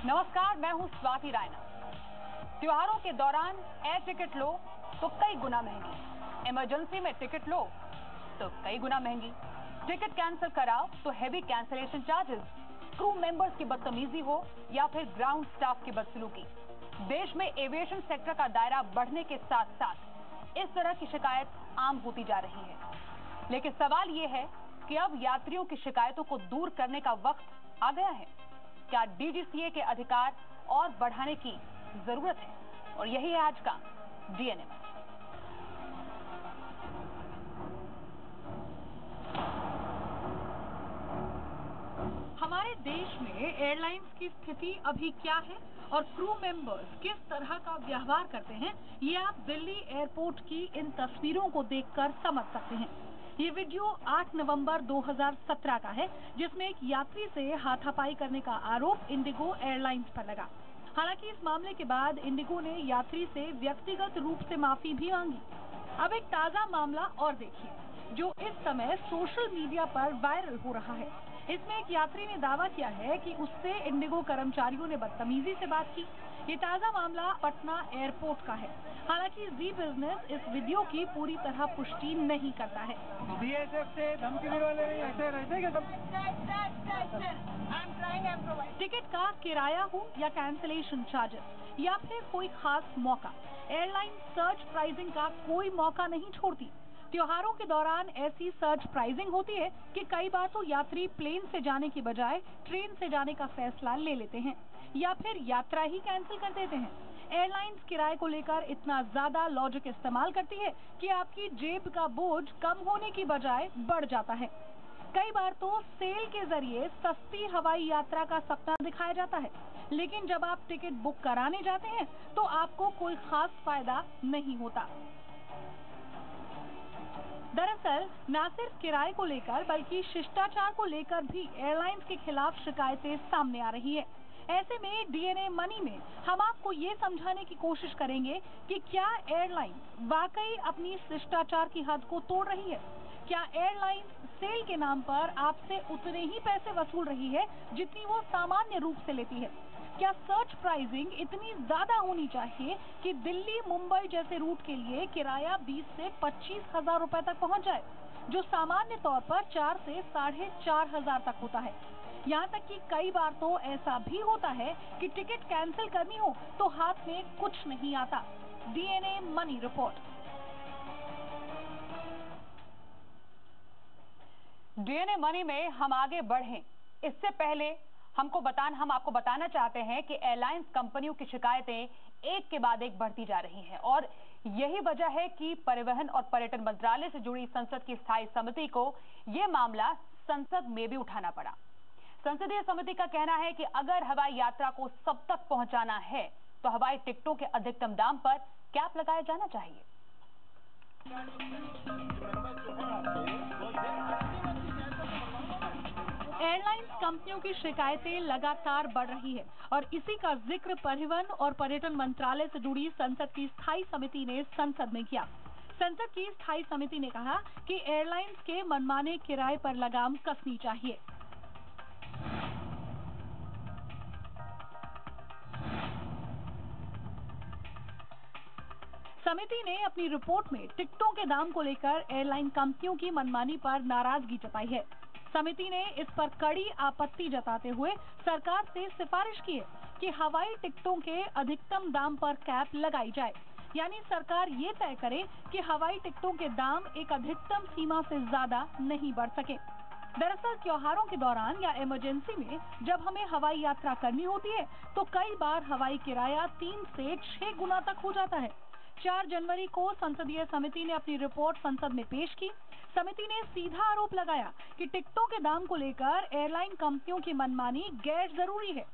नमस्कार, मैं हूं स्वाति रायना। त्योहारों के दौरान एयर टिकट लो तो कई गुना महंगी, इमरजेंसी में टिकट लो तो कई गुना महंगी, टिकट कैंसिल कराओ तो heavy cancellation charges, crew members की बदतमीजी हो या फिर ग्राउंड स्टाफ की बदसलूकी। देश में एविएशन सेक्टर का दायरा बढ़ने के साथ साथ इस तरह की शिकायत आम होती जा रही है। लेकिन सवाल यह है कि अब यात्रियों की शिकायतों को दूर करने का वक्त आ गया है। क्या डीजीसीए के अधिकार और बढ़ाने की जरूरत है? और यही है आज का डीएनए। हमारे देश में एयरलाइंस की स्थिति अभी क्या है और क्रू मेंबर्स किस तरह का व्यवहार करते हैं, ये आप दिल्ली एयरपोर्ट की इन तस्वीरों को देखकर समझ सकते हैं। ये वीडियो 8 नवंबर 2017 का है, जिसमें एक यात्री से हाथापाई करने का आरोप इंडिगो एयरलाइंस पर लगा। हालांकि इस मामले के बाद इंडिगो ने यात्री से व्यक्तिगत रूप से माफी भी मांगी। अब एक ताजा मामला और देखिए, जो इस समय सोशल मीडिया पर वायरल हो रहा है। इसमें एक यात्री ने दावा किया है कि उससे इंडिगो कर्मचारियों ने बदतमीजी से बात की। ये ताजा मामला पटना एयरपोर्ट का है। हालांकि जी बिजनेस इस वीडियो की पूरी तरह पुष्टि नहीं करता है। बीएसएफ से धमकी देने वाले ऐसे रहते क्या? टिकट का किराया हो या कैंसिलेशन चार्जेस या फिर कोई खास मौका, एयरलाइन सर्च प्राइसिंग का कोई मौका नहीं छोड़ती। त्योहारों के दौरान ऐसी सर्च प्राइसिंग होती है कि कई बार तो यात्री प्लेन से जाने की बजाय ट्रेन से जाने का फैसला ले लेते हैं या फिर यात्रा ही कैंसिल कर देते हैं। एयरलाइंस किराए को लेकर इतना ज्यादा लॉजिक इस्तेमाल करती है कि आपकी जेब का बोझ कम होने की बजाय बढ़ जाता है। कई बार तो सेल के जरिए सस्ती हवाई यात्रा का सपना दिखाया जाता है, लेकिन जब आप टिकट बुक कराने जाते हैं तो आपको कोई खास फायदा नहीं होता। दरअसल न सिर्फ किराए को लेकर बल्कि शिष्टाचार को लेकर भी एयरलाइंस के खिलाफ शिकायतें सामने आ रही है। ऐसे में डीएनए मनी में हम आपको ये समझाने की कोशिश करेंगे कि क्या एयरलाइंस वाकई अपनी शिष्टाचार की हद को तोड़ रही है। क्या एयरलाइंस सेल के नाम पर आपसे उतने ही पैसे वसूल रही है जितनी वो सामान्य रूप से लेती है। क्या सर्च प्राइसिंग इतनी ज्यादा होनी चाहिए कि दिल्ली मुंबई जैसे रूट के लिए किराया 20 से 25 हजार रुपए तक पहुंच जाए, जो सामान्य तौर पर 4 से 4,500 हजार तक होता है। यहाँ तक कि कई बार तो ऐसा भी होता है कि टिकट कैंसिल करनी हो तो हाथ में कुछ नहीं आता। DNA money report. DNA money में हम आगे बढ़ें इससे पहले हम आपको बताना चाहते हैं कि एयरलाइंस कंपनियों की शिकायतें एक के बाद एक बढ़ती जा रही हैं और यही वजह है कि परिवहन और पर्यटन मंत्रालय से जुड़ी संसद की स्थायी समिति को यह मामला संसद में भी उठाना पड़ा। संसदीय समिति का कहना है कि अगर हवाई यात्रा को सब तक पहुंचाना है तो हवाई टिकटों के अधिकतम दाम पर कैप लगाया जाना चाहिए। एयरलाइंस कंपनियों की शिकायतें लगातार बढ़ रही है और इसी का जिक्र परिवहन और पर्यटन मंत्रालय से जुड़ी संसद की स्थायी समिति ने संसद में किया। संसद की स्थायी समिति ने कहा कि एयरलाइंस के मनमाने किराए पर लगाम कसनी चाहिए। समिति ने अपनी रिपोर्ट में टिकटों के दाम को लेकर एयरलाइन कंपनियों की मनमानी पर नाराजगी जताई है। समिति ने इस पर कड़ी आपत्ति जताते हुए सरकार से सिफारिश की है कि हवाई टिकटों के अधिकतम दाम पर कैप लगाई जाए, यानी सरकार ये तय करे कि हवाई टिकटों के दाम एक अधिकतम सीमा से ज्यादा नहीं बढ़ सके। दरअसल त्योहारों के दौरान या इमरजेंसी में जब हमें हवाई यात्रा करनी होती है तो कई बार हवाई किराया 3 से 6 गुना तक हो जाता है। 4 जनवरी को संसदीय समिति ने अपनी रिपोर्ट संसद में पेश की। समिति ने सीधा आरोप लगाया कि टिकटों के दाम को लेकर एयरलाइन कंपनियों की मनमानी गैर जरूरी है।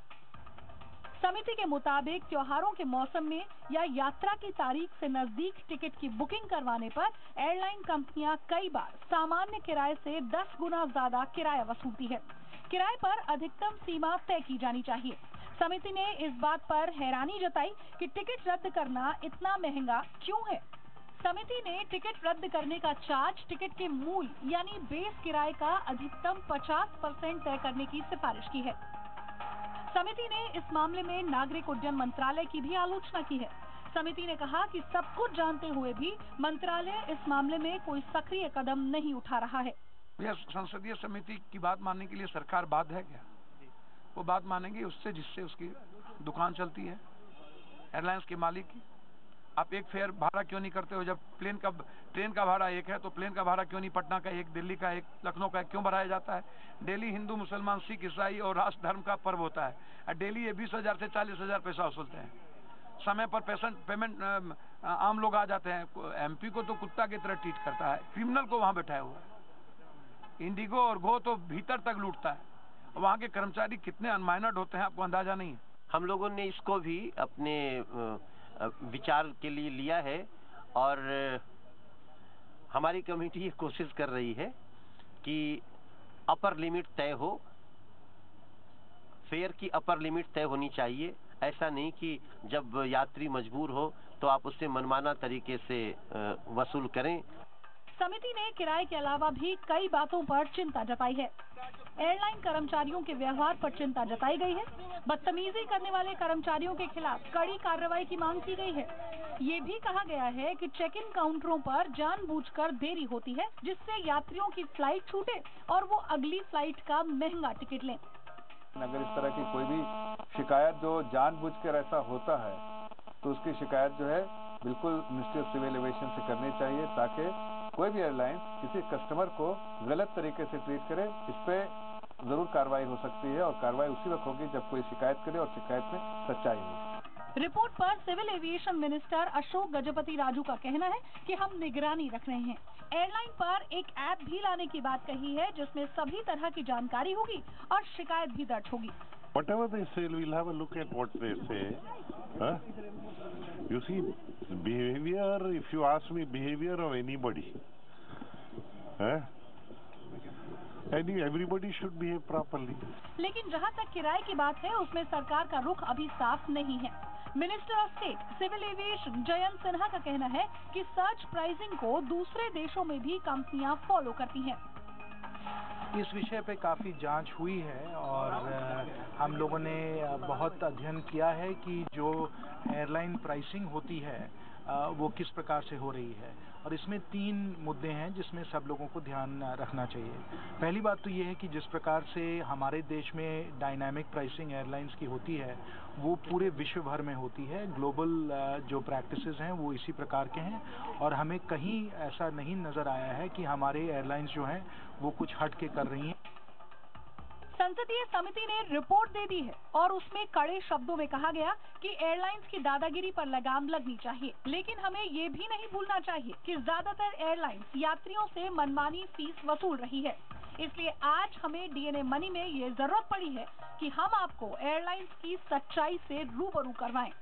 समिति के मुताबिक त्योहारों के मौसम में या यात्रा की तारीख से नजदीक टिकट की बुकिंग करवाने पर एयरलाइन कंपनियां कई बार सामान्य किराए से 10 गुना ज्यादा किराया वसूलती है। किराए पर अधिकतम सीमा तय की जानी चाहिए। समिति ने इस बात पर हैरानी जताई कि टिकट रद्द करना इतना महंगा क्यों है। समिति ने टिकट रद्द करने का चार्ज टिकट के मूल्य यानी बेस किराए का अधिकतम 50% तय करने की सिफारिश की है। समिति ने इस मामले में नागरिक उड्डयन मंत्रालय की भी आलोचना की है। समिति ने कहा कि सब कुछ जानते हुए भी मंत्रालय इस मामले में कोई सक्रिय कदम नहीं उठा रहा है। संसदीय समिति की बात मानने के लिए सरकार बाध्य है क्या? वो बात मानेंगे उससे जिससे उसकी दुकान चलती है, एयरलाइंस के मालिक की। आप एक फेयर भाड़ा क्यों नहीं करते हो? जब ट्रेन का भाड़ा एक है तो प्लेन का भाड़ा क्यों नहीं पटना का एक, दिल्ली का एक, लखनऊ का एक क्यों बढ़ाया जाता है? डेली हिंदू मुसलमान सिख ईसाई और राष्ट्र धर्म का पर्व होता है। डेली ये 20,000 से 40,000 पैसा वसूलते हैं। समय पर पेमेंट आम लोग आ जाते हैं। एमपी को तो कुत्ता की तरह ट्रीट करता है, क्रिमिनल को वहां बैठाया हुआ है। इंडिगो और गो तो भीतर तक लूटता है। वहाँ के कर्मचारी कितने अनमाइंडेड होते हैं आपको अंदाजा नहीं है। हम लोगों ने इसको भी अपने विचार के लिए लिया है और हमारी कमेटी ये कोशिश कर रही है कि अपर लिमिट तय हो, फेयर की अपर लिमिट तय होनी चाहिए। ऐसा नहीं कि जब यात्री मजबूर हो तो आप उससे मनमाना तरीके से वसूल करें। समिति ने किराए के अलावा भी कई बातों पर चिंता जताई है। एयरलाइन कर्मचारियों के व्यवहार पर चिंता जताई गई है। बदतमीजी करने वाले कर्मचारियों के खिलाफ कड़ी कार्रवाई की मांग की गई है। ये भी कहा गया है कि चेक इन काउंटरों पर जानबूझकर देरी होती है, जिससे यात्रियों की फ्लाइट छूटे और वो अगली फ्लाइट का महंगा टिकट लें। अगर इस तरह की कोई भी शिकायत जो जानबूझकर ऐसा होता है तो उसकी शिकायत जो है बिल्कुल मिनिस्ट्री ऑफ सिविल एविएशन से करनी चाहिए, ताकि कोई भी एयरलाइन किसी कस्टमर को गलत तरीके से ट्रीट करे। इस पे जरूर कार्रवाई हो सकती है और कार्रवाई उसी वक्त होगी जब कोई शिकायत करे और शिकायत में सच्चाई हो। रिपोर्ट पर civil aviation minister Ashok Gajapathi Raju का कहना है कि हम निगरानी रख रहे हैं। एयरलाइन पर एक ऐप भी लाने की बात कही है, जिसमें सभी तरह की जानकारी होगी और शिकायत भी दर्ज होगी। Whatever they say, we'll have a look at what they say. Huh? You see, behavior, if you ask me, behavior of anybody, everybody should behave properly. लेकिन जहां तक किराए की बात है, उसमें सरकार का रुख अभी साफ नहीं है। Minister of state civil aviation Jayant Sinha का कहना है कि सर्ज प्राइसिंग को दूसरे देशों में भी कंपनियां फॉलो करती हैं। इस विषय पे काफ़ी जांच हुई है और हम लोगों ने बहुत अध्ययन किया है कि जो एयरलाइन प्राइसिंग होती है वो किस प्रकार से हो रही है, और इसमें 3 मुद्दे हैं जिसमें सब लोगों को ध्यान रखना चाहिए। पहली बात तो ये है कि जिस प्रकार से हमारे देश में डायनामिक प्राइसिंग एयरलाइंस की होती है वो पूरे विश्व भर में होती है। ग्लोबल जो प्रैक्टिसेस हैं वो इसी प्रकार के हैं और हमें कहीं ऐसा नहीं नज़र आया है कि हमारे एयरलाइंस जो हैं वो कुछ हट के कर रही हैं। संसदीय समिति ने रिपोर्ट दे दी है और उसमें कड़े शब्दों में कहा गया कि एयरलाइंस की दादागिरी पर लगाम लगनी चाहिए, लेकिन हमें ये भी नहीं भूलना चाहिए कि ज्यादातर एयरलाइंस यात्रियों से मनमानी फीस वसूल रही है। इसलिए आज हमें डीएनए मनी में ये जरूरत पड़ी है कि हम आपको एयरलाइंस की सच्चाई से रूबरू करवाएं।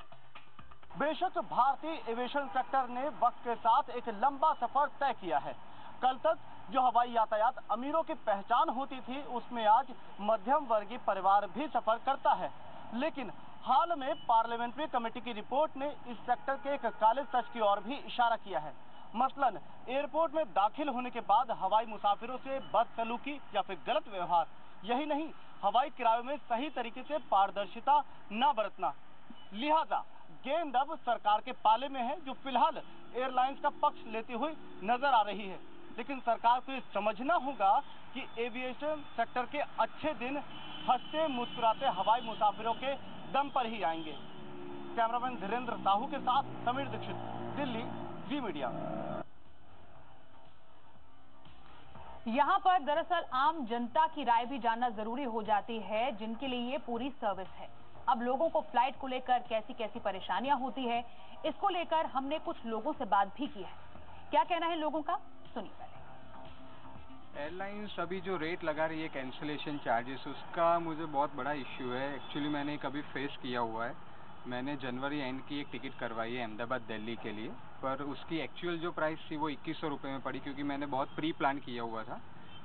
बेशक भारतीय एविएशन सेक्टर ने वक्त के साथ एक लंबा सफर तय किया है। कल तक जो हवाई यातायात अमीरों की पहचान होती थी, उसमें आज मध्यम वर्गीय परिवार भी सफर करता है। लेकिन हाल में पार्लियामेंट्री कमेटी की रिपोर्ट ने इस सेक्टर के एक काले सच की ओर भी इशारा किया है। मसलन एयरपोर्ट में दाखिल होने के बाद हवाई मुसाफिरों से बदसलूकी या फिर गलत व्यवहार। यही नहीं, हवाई किरायों में सही तरीके से पारदर्शिता न बरतना। लिहाजा गेंद अब सरकार के पाले में है, जो फिलहाल एयरलाइंस का पक्ष लेती हुई नजर आ रही है। लेकिन सरकार को ये समझना होगा कि एविएशन सेक्टर के अच्छे दिन हंसते मुस्कुराते हवाई मुसाफिरों के दम पर ही आएंगे। कैमरामैन धीरेन्द्र साहू के साथ समीर दीक्षित, दिल्ली, जी मीडिया। यहाँ पर दरअसल आम जनता की राय भी जानना जरूरी हो जाती है, जिनके लिए ये पूरी सर्विस है। अब लोगों को फ्लाइट को लेकर कैसी कैसी परेशानियां होती है, इसको लेकर हमने कुछ लोगों से बात भी की है। क्या कहना है लोगों का, सुनिए पहले। एयरलाइंस अभी जो रेट लगा रही है कैंसिलेशन चार्जेस, उसका मुझे बहुत बड़ा इश्यू है। एक्चुअली मैंने कभी फेस किया हुआ है। मैंने जनवरी एंड की एक टिकट करवाई है अहमदाबाद दिल्ली के लिए, पर उसकी एक्चुअल जो प्राइस थी वो 2100 रुपये में पड़ी, क्योंकि मैंने बहुत प्री प्लान किया हुआ था।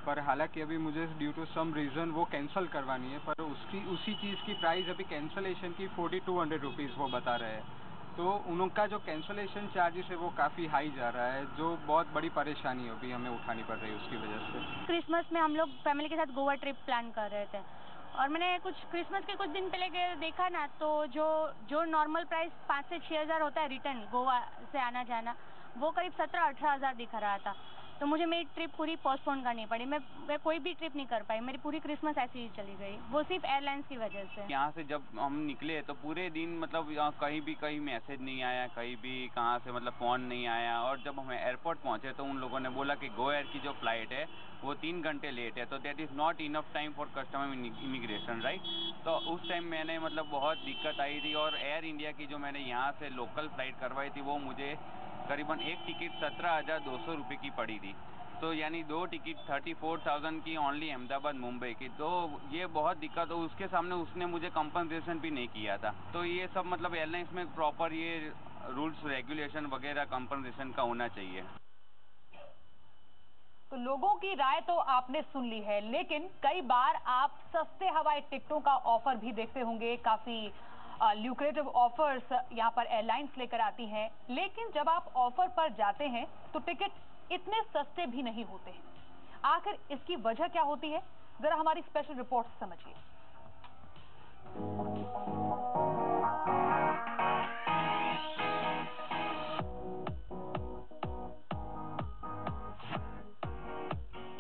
पर हालांकि अभी मुझे ड्यू टू सम रीज़न वो कैंसिल करवानी है, पर उसी चीज़ की प्राइस अभी कैंसिलेशन की 4200 रुपीज़ वो बता रहे हैं। तो उनका जो कैंसिलेशन चार्जेस है वो काफ़ी हाई जा रहा है, जो बहुत बड़ी परेशानी अभी हमें उठानी पड़ रही है उसकी वजह से। क्रिसमस में हम लोग फैमिली के साथ गोवा ट्रिप प्लान कर रहे थे और मैंने कुछ क्रिसमस के कुछ दिन पहले देखा ना, तो जो नॉर्मल प्राइस 5 से 6 हज़ार होता है रिटर्न गोवा से आना जाना, वो करीब 17-18 हज़ार दिखा रहा था। तो मुझे मेरी ट्रिप पूरी पोस्टपोन करनी पड़ी। मैं कोई भी ट्रिप नहीं कर पाई, मेरी पूरी क्रिसमस ऐसे ही चली गई, वो सिर्फ एयरलाइंस की वजह से। यहाँ से जब हम निकले तो पूरे दिन मतलब यहाँ कहीं मैसेज नहीं आया, कहीं भी कहाँ से मतलब फ़ोन नहीं आया। और जब हम एयरपोर्ट पहुँचे तो उन लोगों ने बोला कि गो एयर की जो फ़्लाइट है वो 3 घंटे लेट है, तो that is not enough time for custom immigration, right. तो उस टाइम मैंने मतलब बहुत दिक्कत आई थी। और एयर इंडिया की जो मैंने यहाँ से लोकल फ़्लाइट करवाई थी वो मुझे करीबन एक टिकट 17,200 रुपये की पड़ी थी। तो यानी 2 टिकट 34,000 की ओनली अहमदाबाद मुंबई की। तो ये बहुत दिक्कत हो, उसके सामने उसने मुझे कंपनसेशन भी नहीं किया था। तो ये सब मतलब एयरलाइंस में प्रॉपर ये रूल्स रेगुलेशन वगैरह कंपनसेशन का होना चाहिए। तो लोगों की राय तो आपने सुन ली है, लेकिन कई बार आप सस्ते हवाई टिकटों का ऑफर भी देखते होंगे। काफी ल्यूक्रेटिव ऑफर्स यहाँ पर एयरलाइंस लेकर आती हैं, लेकिन जब आप ऑफर पर जाते हैं तो टिकट इतने सस्ते भी नहीं होते हैं। आखिर इसकी वजह क्या होती है, जरा हमारी स्पेशल रिपोर्ट समझिए।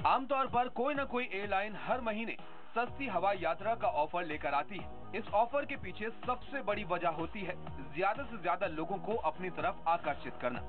आमतौर पर कोई न कोई एयरलाइन हर महीने सस्ती हवाई यात्रा का ऑफर लेकर आती है। इस ऑफर के पीछे सबसे बड़ी वजह होती है ज्यादा से ज्यादा लोगों को अपनी तरफ आकर्षित करना।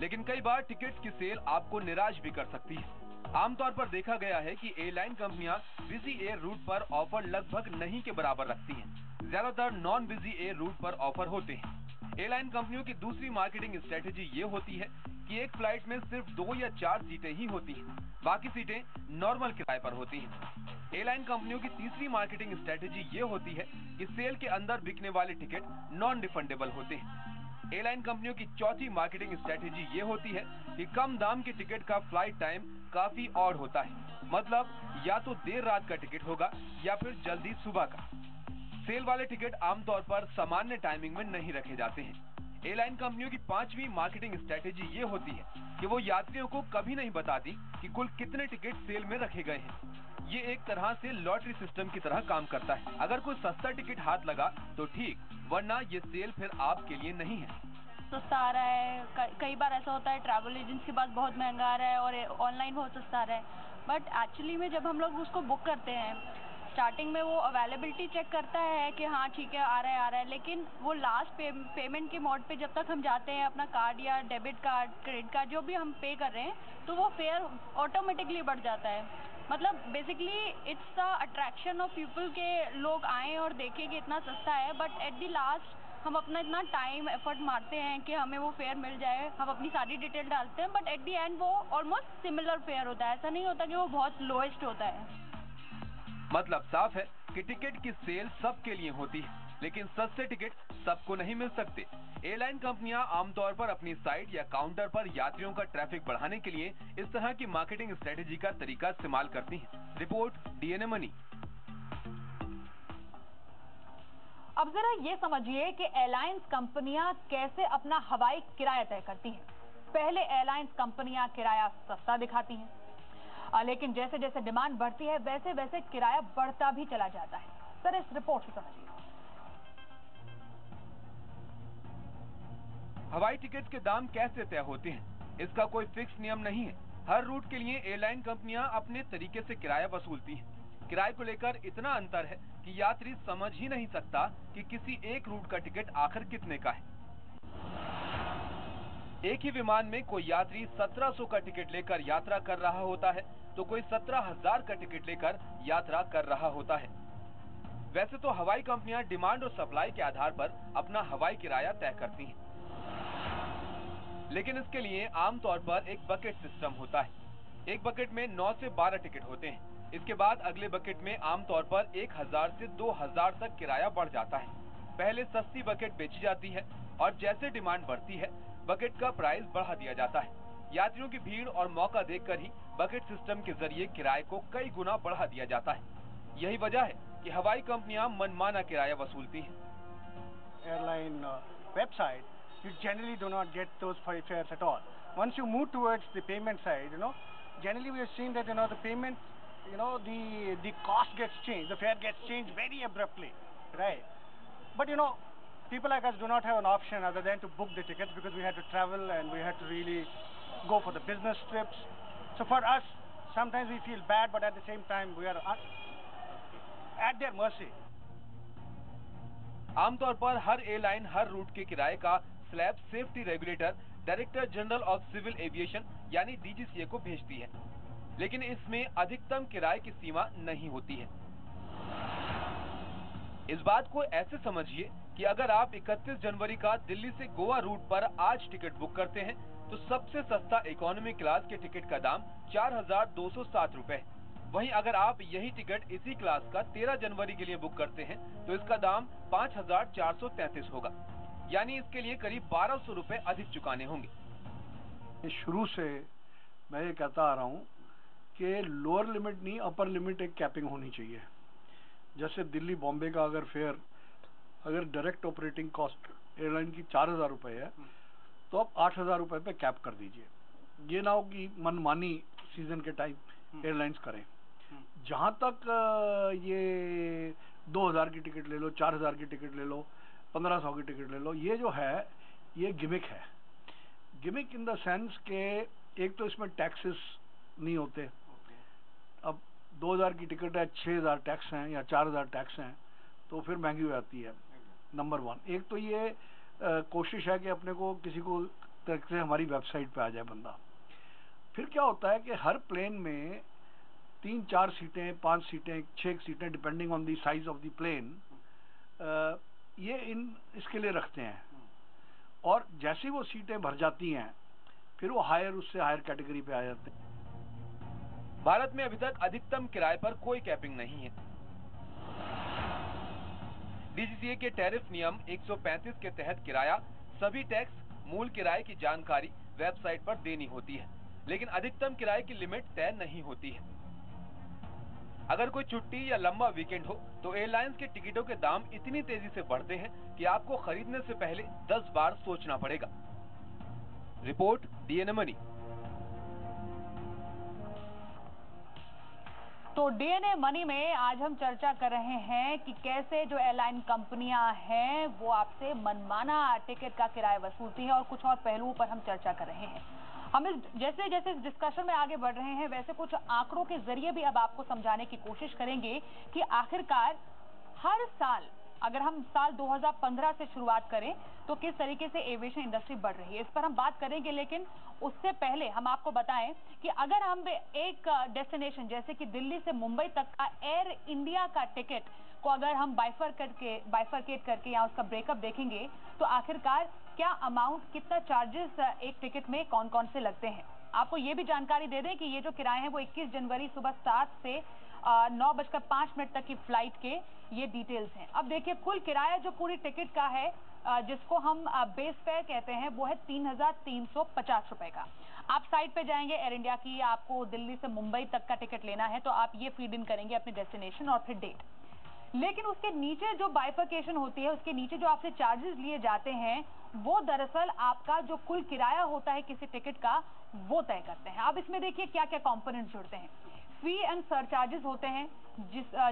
लेकिन कई बार टिकट की सेल आपको निराश भी कर सकती है। आमतौर पर देखा गया है कि एयरलाइन कंपनियां बिजी एयर रूट पर ऑफर लगभग नहीं के बराबर रखती हैं। ज्यादातर नॉन बिजी एयर रूट पर ऑफर होते हैं। एयरलाइन कंपनियों की दूसरी मार्केटिंग स्ट्रेटेजी ये होती है कि एक फ्लाइट में सिर्फ 2 या 4 सीटें ही होती हैं, बाकी सीटें नॉर्मल किराए पर होती हैं। एयरलाइन कंपनियों की तीसरी मार्केटिंग स्ट्रेटेजी ये होती है कि सेल के अंदर बिकने वाले टिकट नॉन रिफंडेबल होते हैं। एयरलाइन कंपनियों की चौथी मार्केटिंग स्ट्रेटेजी ये होती है कि कम दाम के टिकट का फ्लाइट टाइम काफी ऑड होता है, मतलब या तो देर रात का टिकट होगा या फिर जल्दी सुबह का। सेल वाले टिकट आमतौर पर सामान्य टाइमिंग में नहीं रखे जाते हैं। एयरलाइन कंपनियों की पांचवी मार्केटिंग स्ट्रेटेजी ये होती है कि वो यात्रियों को कभी नहीं बताती कि कुल कितने टिकट सेल में रखे गए हैं। ये एक तरह से लॉटरी सिस्टम की तरह काम करता है। अगर कोई सस्ता टिकट हाथ लगा तो ठीक, वरना ये सेल फिर आपके लिए नहीं है। सस्ता आ रहा है, कई बार ऐसा होता है ट्रैवल एजेंसी के पास बहुत महंगा आ रहा है और ऑनलाइन बहुत सस्ता आ रहा है। बट एक्चुअली में जब हम लोग उसको बुक करते हैं, स्टार्टिंग में वो अवेलेबिलिटी चेक करता है कि हाँ ठीक है आ रहा है, लेकिन वो लास्ट पेमेंट के मोड पे जब तक हम जाते हैं, अपना कार्ड या डेबिट कार्ड, क्रेडिट कार्ड जो भी हम पे कर रहे हैं, तो वो फेयर ऑटोमेटिकली बढ़ जाता है। मतलब basically it's the attraction of people के लोग आएँ और देखें कि इतना सस्ता है, बट एट द लास्ट हम अपना इतना टाइम एफर्ट मारते हैं कि हमें वो फेयर मिल जाए, हम अपनी सारी डिटेल डालते हैं, बट एट द एंड वो ऑलमोस्ट सिमिलर फेयर होता है। ऐसा नहीं होता कि वो बहुत लोएस्ट होता है। मतलब साफ है कि टिकट की सेल सबके लिए होती है, लेकिन सस्ते टिकट सबको नहीं मिल सकते। एयरलाइन कंपनियां आमतौर पर अपनी साइट या काउंटर पर यात्रियों का ट्रैफिक बढ़ाने के लिए इस तरह की मार्केटिंग स्ट्रेटेजी का तरीका इस्तेमाल करती हैं। Report DNA money. अब जरा ये समझिए कि एयरलाइंस कंपनियां कैसे अपना हवाई किराया तय करती हैं। पहले एयरलाइंस कंपनियां किराया सस्ता दिखाती हैं, लेकिन जैसे जैसे डिमांड बढ़ती है वैसे वैसे किराया बढ़ता भी चला जाता है। सर इस रिपोर्ट से समझिए। हवाई टिकट के दाम कैसे तय होते हैं, इसका कोई फिक्स नियम नहीं है। हर रूट के लिए एयरलाइन कंपनियां अपने तरीके से किराया वसूलती हैं। किराए को लेकर इतना अंतर है कि यात्री समझ ही नहीं सकता कि किसी एक रूट का टिकट आखिर कितने का है। एक ही विमान में कोई यात्री 1700 का टिकट लेकर यात्रा कर रहा होता है तो कोई 17,000 का टिकट लेकर यात्रा कर रहा होता है। वैसे तो हवाई कंपनियां डिमांड और सप्लाई के आधार पर अपना हवाई किराया तय करती हैं, लेकिन इसके लिए आमतौर पर एक बकेट सिस्टम होता है। एक बकेट में 9 से 12 टिकट होते हैं। इसके बाद अगले बकेट में आमतौर पर 1000 से 2000 तक किराया बढ़ जाता है। पहले सस्ती बकेट बेची जाती है और जैसे डिमांड बढ़ती है बकेट का प्राइस बढ़ा दिया जाता है। यात्रियों की भीड़ और मौका देखकर ही बकेट सिस्टम के जरिए किराए को कई गुना बढ़ा दिया जाता है। यही वजह है कि हवाई कंपनियां मनमाना किराया वसूलती हैं। Airline website, you generally do not get those fares at all. Once you move towards the payment side, generally we have seen that the payment the cost gets changed, the fare gets changed very abruptly, right? But people like us do not have an option other than to book the tickets because we had to travel and we had to really go for the business trips. So for us, sometimes we feel bad, but at the same time we are at their mercy. आमतौर पर हर airline हर root के किराए का slab safety regulator director general of civil aviation यानी DGCA को भेजती है, लेकिन इसमें अधिकतम किराए की सीमा नहीं होती है। इस बात को ऐसे समझिए कि अगर आप 31 जनवरी का दिल्ली से गोवा रूट पर आज टिकट बुक करते हैं तो सबसे सस्ता इकोनॉमी क्लास के टिकट का दाम 4,207 रुपए। वहीं अगर आप यही टिकट इसी क्लास का 13 जनवरी के लिए बुक करते हैं तो इसका दाम 5,433 होगा, यानी इसके लिए करीब 1,200 रुपए अधिक चुकाने होंगे। शुरू से मैं ये कहता आ रहा हूँ कि लोअर लिमिट नहीं, अपर लिमिट एक कैपिंग होनी चाहिए। जैसे दिल्ली बॉम्बे का अगर डायरेक्ट ऑपरेटिंग कॉस्ट एयरलाइन की 4,000 रुपए है तो आप 8,000 रुपए पे कैप कर दीजिए। ये ना हो कि मनमानी सीजन के टाइम एयरलाइंस करें। जहां तक ये 2,000 की टिकट ले लो, 4,000 की टिकट ले लो, 1,500 की टिकट ले लो, ये जो है ये गिमिक है। गिमिक इन द सेंस के एक तो इसमें टैक्सेस नहीं होते। अब 2,000 की टिकट है, 6,000 टैक्स हैं या 4,000 टैक्स हैं तो फिर महंगी हो जाती है। नंबर 1। एक तो ये कोशिश है कि अपने को किसी को तरह से हमारी वेबसाइट पे आ जाए बंदा। फिर क्या होता है कि हर प्लेन में 3-4 सीटें, 5 सीटें, 6 सीटें depending on the size of the plane ये इसके लिए रखते हैं, और जैसी वो सीटें भर जाती हैं फिर वो उससे हायर कैटेगरी पे आ जाते हैं। भारत में अभी तक अधिकतम किराए पर कोई कैपिंग नहीं है। डीजीसीए के टैरिफ नियम 135 के तहत किराया, सभी टैक्स, मूल किराए की जानकारी वेबसाइट पर देनी होती है, लेकिन अधिकतम किराए की लिमिट तय नहीं होती है। अगर कोई छुट्टी या लंबा वीकेंड हो तो एयरलाइंस के टिकटों के दाम इतनी तेजी से बढ़ते हैं कि आपको खरीदने से पहले 10 बार सोचना पड़ेगा। Report DNA money. तो डीएनए मनी में आज हम चर्चा कर रहे हैं कि कैसे जो एयरलाइन कंपनियां हैं वो आपसे मनमाना टिकट का किराया वसूलती हैं, और कुछ और पहलुओं पर हम चर्चा कर रहे हैं। हम जैसे जैसे इस डिस्कशन में आगे बढ़ रहे हैं वैसे कुछ आंकड़ों के जरिए भी अब आपको समझाने की कोशिश करेंगे कि आखिरकार हर साल, अगर हम साल 2015 से शुरुआत करें तो किस तरीके से एविएशन इंडस्ट्री बढ़ रही है, इस पर हम बात करेंगे। लेकिन उससे पहले हम आपको बताएं कि अगर हम एक डेस्टिनेशन जैसे कि दिल्ली से मुंबई तक का एयर इंडिया का टिकट को अगर हम बाइफरकेट करके या उसका ब्रेकअप देखेंगे तो आखिरकार क्या अमाउंट, कितना चार्जेस एक टिकट में कौन कौन से लगते हैं। आपको ये भी जानकारी दे दें कि ये जो किराए हैं वो 21 जनवरी सुबह 7 से 9:05 तक की फ्लाइट के ये डिटेल्स हैं। अब देखिए कुल किराया जो पूरी टिकट का है जिसको हम बेस फेयर कहते हैं वो है 3,350 रुपए का। आप साइट पे जाएंगे एयर इंडिया की, आपको दिल्ली से मुंबई तक का टिकट लेना है तो आप ये फीड इन करेंगे अपने डेस्टिनेशन और फिर डेट। लेकिन उसके नीचे जो बाइफरकेशन होती है, उसके नीचे जो आपसे चार्जेस लिए जाते हैं वो दरअसल आपका जो कुल किराया होता है किसी टिकट का वो तय करते हैं। अब इसमें देखिए क्या क्या कंपोनेंट्स जुड़ते हैं। फी एंड सरचार्जेस होते हैं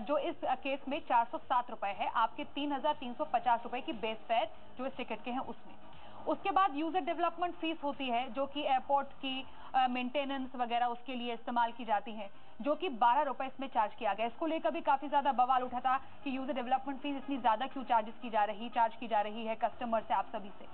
जो इस केस में 407 रुपए है, आपके 3,350 रुपए की बेस फेयर जो इस टिकट के हैं उसमें। उसके बाद यूजर डेवलपमेंट फीस होती है जो कि एयरपोर्ट की मेंटेनेंस वगैरह उसके लिए इस्तेमाल की जाती है, जो कि 12 रुपए इसमें चार्ज किया गया। इसको लेकर भी काफी ज्यादा बवाल उठा था कि यूजर डेवलपमेंट फीस इतनी ज्यादा क्यों चार्ज की जा रही है कस्टमर से, आप सभी से।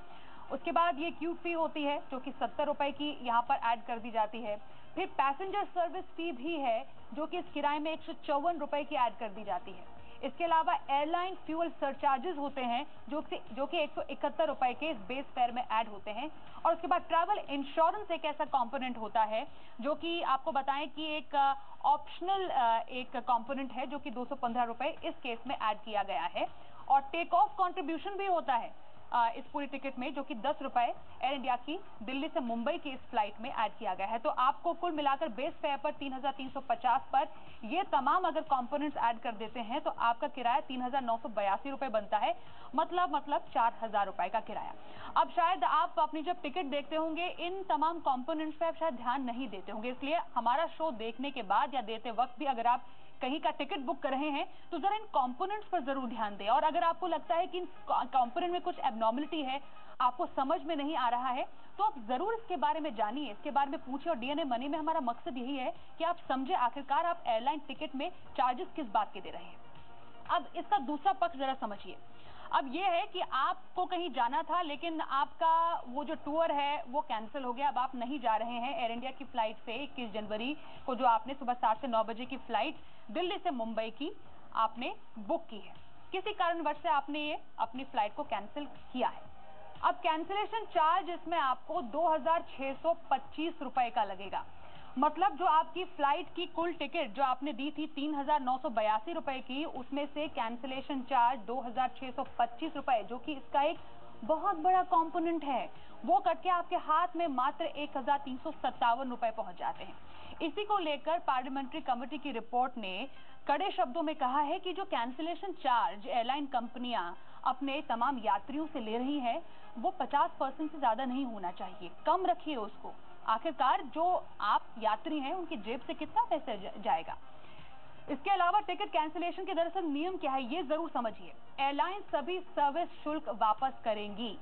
उसके बाद ये क्यूब फी होती है जो कि 70 रुपए की यहाँ पर ऐड कर दी जाती है। फिर पैसेंजर सर्विस फी भी है जो कि इस किराए में 154 रुपए की ऐड कर दी जाती है। इसके अलावा एयरलाइन फ्यूल सरचार्जेस होते हैं जो कि 171 रुपए के इस बेस फेयर में ऐड होते हैं। और उसके बाद ट्रैवल इंश्योरेंस एक ऐसा कंपोनेंट होता है जो कि आपको बताएं कि एक ऑप्शनल एक कंपोनेंट है जो कि 215 रुपए इस केस में ऐड किया गया है। और टेक ऑफ कंट्रीब्यूशन भी होता है इस पूरी टिकट में, जो कि 10 रुपए एयर इंडिया की दिल्ली से मुंबई की इस फ्लाइट में ऐड किया गया है। तो आपको कुल मिलाकर बेस फेयर पर 3,350 पर ये तमाम अगर कंपोनेंट्स ऐड कर देते हैं तो आपका किराया 3,982 रुपए बनता है, मतलब 4,000 रुपए का किराया। अब शायद आप अपनी जब टिकट देखते होंगे इन तमाम कंपोनेंट्स पे आप शायद ध्यान नहीं देते होंगे, इसलिए हमारा शो देखने के बाद या देते वक्त भी अगर आप कहीं का टिकट बुक कर रहे हैं तो जरा इन कंपोनेंट्स पर जरूर ध्यान दें। और अगर आपको लगता है कि इन कंपोनेंट में कुछ एबनॉर्मलिटी है, आपको समझ में नहीं आ रहा है, तो आप जरूर इसके बारे में जानिए, इसके बारे में पूछिए। और डीएनए मनी में हमारा मकसद यही है कि आप समझे आखिरकार आप एयरलाइन टिकट में चार्जेस किस बात के दे रहे हैं। अब इसका दूसरा पक्ष जरा समझिए। अब ये है कि आपको कहीं जाना था लेकिन आपका वो जो टूर है वो कैंसिल हो गया, अब आप नहीं जा रहे हैं। एयर इंडिया की फ्लाइट से 21 जनवरी को जो आपने सुबह 7 से 9 बजे की फ्लाइट दिल्ली से मुंबई की आपने बुक की है, किसी कारणवश से आपने ये अपनी फ्लाइट को कैंसिल किया है। अब कैंसिलेशन चार्ज इसमें आपको 2,625 रुपए का लगेगा। मतलब जो आपकी फ्लाइट की कुल टिकट जो आपने दी थी 3,982 रुपए की, उसमें से कैंसिलेशन चार्ज 2,625 रुपए, जो कि इसका एक बहुत बड़ा कंपोनेंट है, वो कट के आपके हाथ में मात्र 1,357 रुपए पहुंच जाते हैं। इसी को लेकर पार्लियामेंट्री कमेटी की रिपोर्ट ने कड़े शब्दों में कहा है कि जो कैंसिलेशन चार्ज एयरलाइन कंपनियां अपने तमाम यात्रियों से ले रही हैं वो 50% से ज्यादा नहीं होना चाहिए, कम रखिए उसको। आखिरकार जो आप यात्री हैं उनकी जेब से कितना पैसा जाएगा। इसके अलावा टिकट कैंसिलेशन के दरअसल नियम क्या है ये जरूर समझिए। एयरलाइन सभी सर्विस शुल्क वापस करेंगी,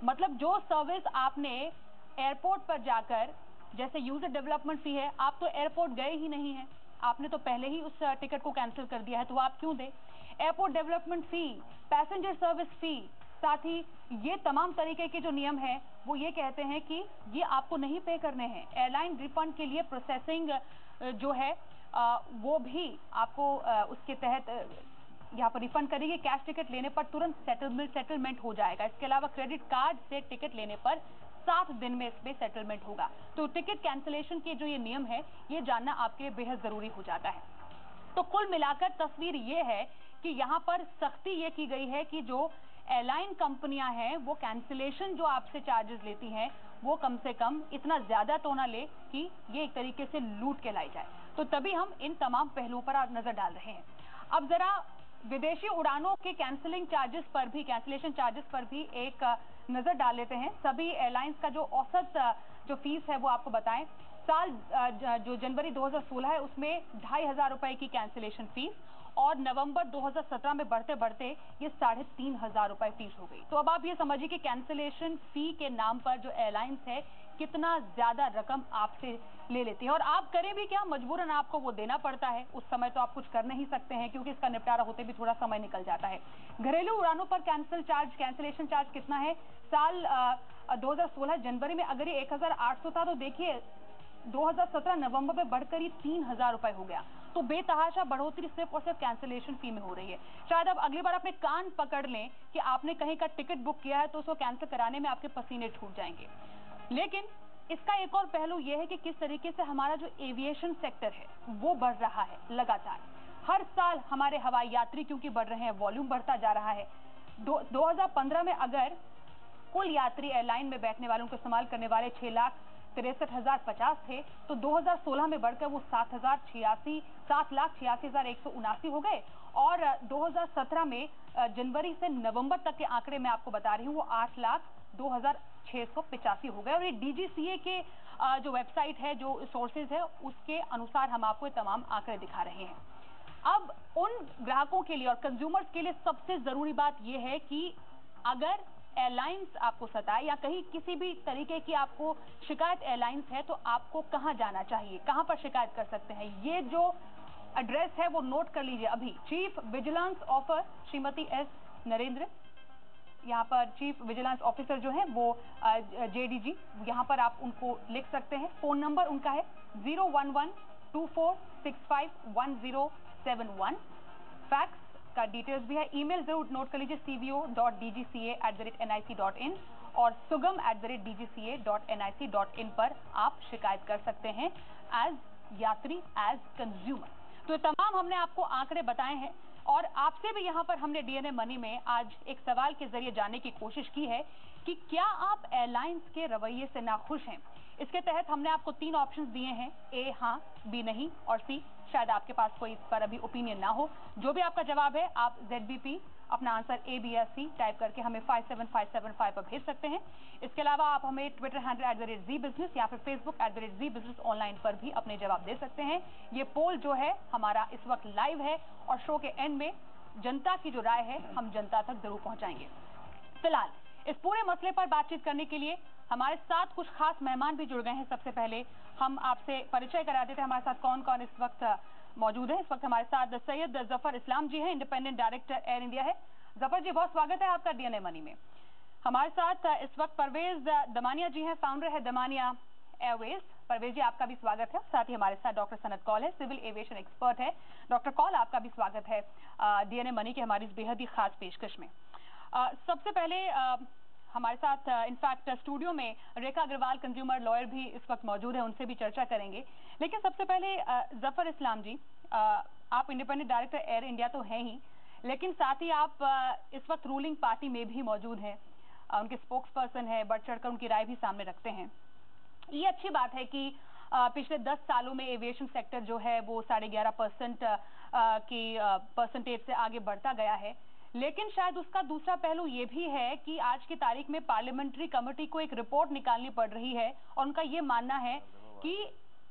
मतलब जो सर्विस आपने एयरपोर्ट पर जाकर, जैसे यूजर डेवलपमेंट फी है, आप तो एयरपोर्ट गए ही नहीं हैं, आपने तो पहले ही उस टिकट को कैंसिल कर दिया है, तो आप क्यों दें। एयरपोर्ट डेवलपमेंट फी, पैसेंजर सर्विस फी, साथ ही ये तमाम तरीके के जो नियम है वो ये कहते हैं कि ये आपको नहीं पे करने हैं। एयरलाइन रिफंड के लिए प्रोसेसिंग जो है वो भी आपको उसके तहत यहाँ पर रिफंड करेगी। कैश टिकट लेने पर तुरंत सेटलमेंट हो जाएगा। इसके अलावा क्रेडिट कार्ड से टिकट लेने पर 7 दिन में इसमें सेटलमेंट होगा। तो टिकट कैंसिलेशन के जो ये नियम है ये जानना आपके लिए बेहद जरूरी हो जाता है। तो कुल मिलाकर तस्वीर ये है कि यहाँ पर सख्ती ये की गई है कि जो एयरलाइन कंपनियां हैं वो कैंसिलेशन जो आपसे चार्जेस लेती हैं वो कम से कम इतना ज्यादा तो ना ले कि ये एक तरीके से लूट के लाई जाए। तो तभी हम इन तमाम पहलुओं पर नजर डाल रहे हैं। अब जरा विदेशी उड़ानों के कैंसिलेशन चार्जेस पर भी एक नजर डाल लेते हैं। सभी एयरलाइंस का जो औसत जो फीस है वो आपको बताएं। साल जो जनवरी 2016 है उसमें 2,500 रुपए की कैंसिलेशन फीस, और नवंबर 2017 में बढ़ते बढ़ते ये 3,500 रुपए फीस हो गई। तो अब आप ये समझिए कि कैंसिलेशन फी के नाम पर जो एयरलाइंस है कितना ज्यादा रकम आपसे ले लेती है। और आप करें भी क्या, मजबूरन आपको वो देना पड़ता है। उस समय तो आप कुछ कर नहीं सकते हैं क्योंकि इसका निपटारा होते भी थोड़ा समय निकल जाता है। घरेलू उड़ानों पर कैंसिलेशन चार्ज कितना है। साल 2016 जनवरी में अगर ये 1,800 था तो देखिए 2017 नवंबर में बढ़कर ये 3,000 रुपए हो गया। तो बेतहाशा बढ़ोतरी सिर्फ और सिर्फ कैंसिलेशन फी में हो रही है। शायद अब अगली बार अपने कान पकड़ लें कि आपने कहीं का टिकट बुक किया है तो उसको कैंसिल कराने में आपके पसीने छूट जाएंगे। लेकिन इसका एक और पहलू यह है कि किस तरीके से हमारा जो एविएशन सेक्टर है वो बढ़ रहा है लगातार। हर साल हमारे हवाई यात्री क्योंकि बढ़ रहे हैं, वॉल्यूम बढ़ता जा रहा है। 2015 में अगर कुल यात्री एयरलाइन में बैठने वालों को इस्तेमाल करने वाले 6,63,050 थे तो 2016 में बढ़कर वो 7,86,179 हो गए। और 2017 में जनवरी से नवंबर तक के आंकड़े मैं आपको बता रही हूँ वो 8,02,685 हो गए। और ये DGCA के जो वेबसाइट है, जो सोर्सेज है, उसके अनुसार हम आपको तमाम आंकड़े दिखा रहे हैं। अब उन ग्राहकों के लिए और कंज्यूमर्स के लिए सबसे जरूरी बात यह है कि अगर एयरलाइंस आपको सताए या कहीं किसी भी तरीके की आपको शिकायत एयरलाइंस है तो आपको कहां जाना चाहिए, कहां पर शिकायत कर सकते हैं, ये जो एड्रेस है वो नोट कर लीजिए अभी। Chief vigilance officer Shrimati S Narendra, यहाँ पर चीफ विजिलेंस ऑफिसर जो है वो JDG, यहाँ पर आप उनको लिख सकते हैं। फोन नंबर उनका है 01124651071। फैक्स का डिटेल्स भी है। ईमेल जरूर नोट कर लीजिए cvo.dgca@nic.in और sugam@dgca.nic.in पर आप शिकायत कर सकते हैं एज यात्री, एज कंज्यूमर। तो तमाम हमने आपको आंकड़े बताए हैं। और आपसे भी यहाँ पर हमने डीएनए मनी में आज एक सवाल के जरिए जानने की कोशिश की है कि क्या आप एयरलाइंस के रवैये से नाखुश हैं। इसके तहत हमने आपको 3 ऑप्शंस दिए हैं, ए हाँ, बी नहीं और सी शायद आपके पास कोई इस पर अभी ओपिनियन ना हो। जो भी आपका जवाब है आप ZBP अपना आंसर A, B या C टाइप करके हमें 57575 पर भेज सकते हैं। इसके अलावा आप हमें ट्विटर हैंडल @ZBusiness या फिर फेसबुक @ZBusiness ऑनलाइन पर भी अपने जवाब दे सकते हैं। ये पोल जो है हमारा इस वक्त लाइव है और शो के एंड में जनता की जो राय है हम जनता तक जरूर पहुंचाएंगे। फिलहाल इस पूरे मसले पर बातचीत करने के लिए हमारे साथ कुछ खास मेहमान भी जुड़ गए हैं। सबसे पहले हम आपसे परिचय करा देते हैं हमारे साथ कौन कौन इस वक्त मौजूद है। इस वक्त हमारे साथ सैयद जफर इस्लाम जी हैं, इंडिपेंडेंट डायरेक्टर एयर इंडिया है। जफर जी, बहुत स्वागत है आपका डीएनए मनी में। हमारे साथ इस वक्त परवेज दमानिया जी हैं, फाउंडर है दमानिया एयरवेज। परवेज जी, आपका भी स्वागत है। साथ ही हमारे साथ डॉक्टर सनत कौल है, सिविल एविएशन एक्सपर्ट है। डॉक्टर कौल, आपका भी स्वागत है डीएनए मनी की हमारी इस बेहद ही खास पेशकश में। सबसे पहले हमारे साथ इनफैक्ट स्टूडियो में रेखा अग्रवाल कंज्यूमर लॉयर भी इस वक्त मौजूद है, उनसे भी चर्चा करेंगे। लेकिन सबसे पहले जफर इस्लाम जी, आप इंडिपेंडेंट डायरेक्टर एयर इंडिया तो हैं ही, लेकिन साथ ही आप इस वक्त रूलिंग पार्टी में भी मौजूद हैं, उनके स्पोक्स पर्सन है, बढ़ चढ़कर उनकी राय भी सामने रखते हैं। ये अच्छी बात है कि पिछले 10 सालों में एविएशन सेक्टर जो है वो 11.5% की परसेंटेज से आगे बढ़ता गया है। लेकिन शायद उसका दूसरा पहलू ये भी है कि आज की तारीख में पार्लियामेंट्री कमेटी को एक रिपोर्ट निकालनी पड़ रही है और उनका ये मानना है कि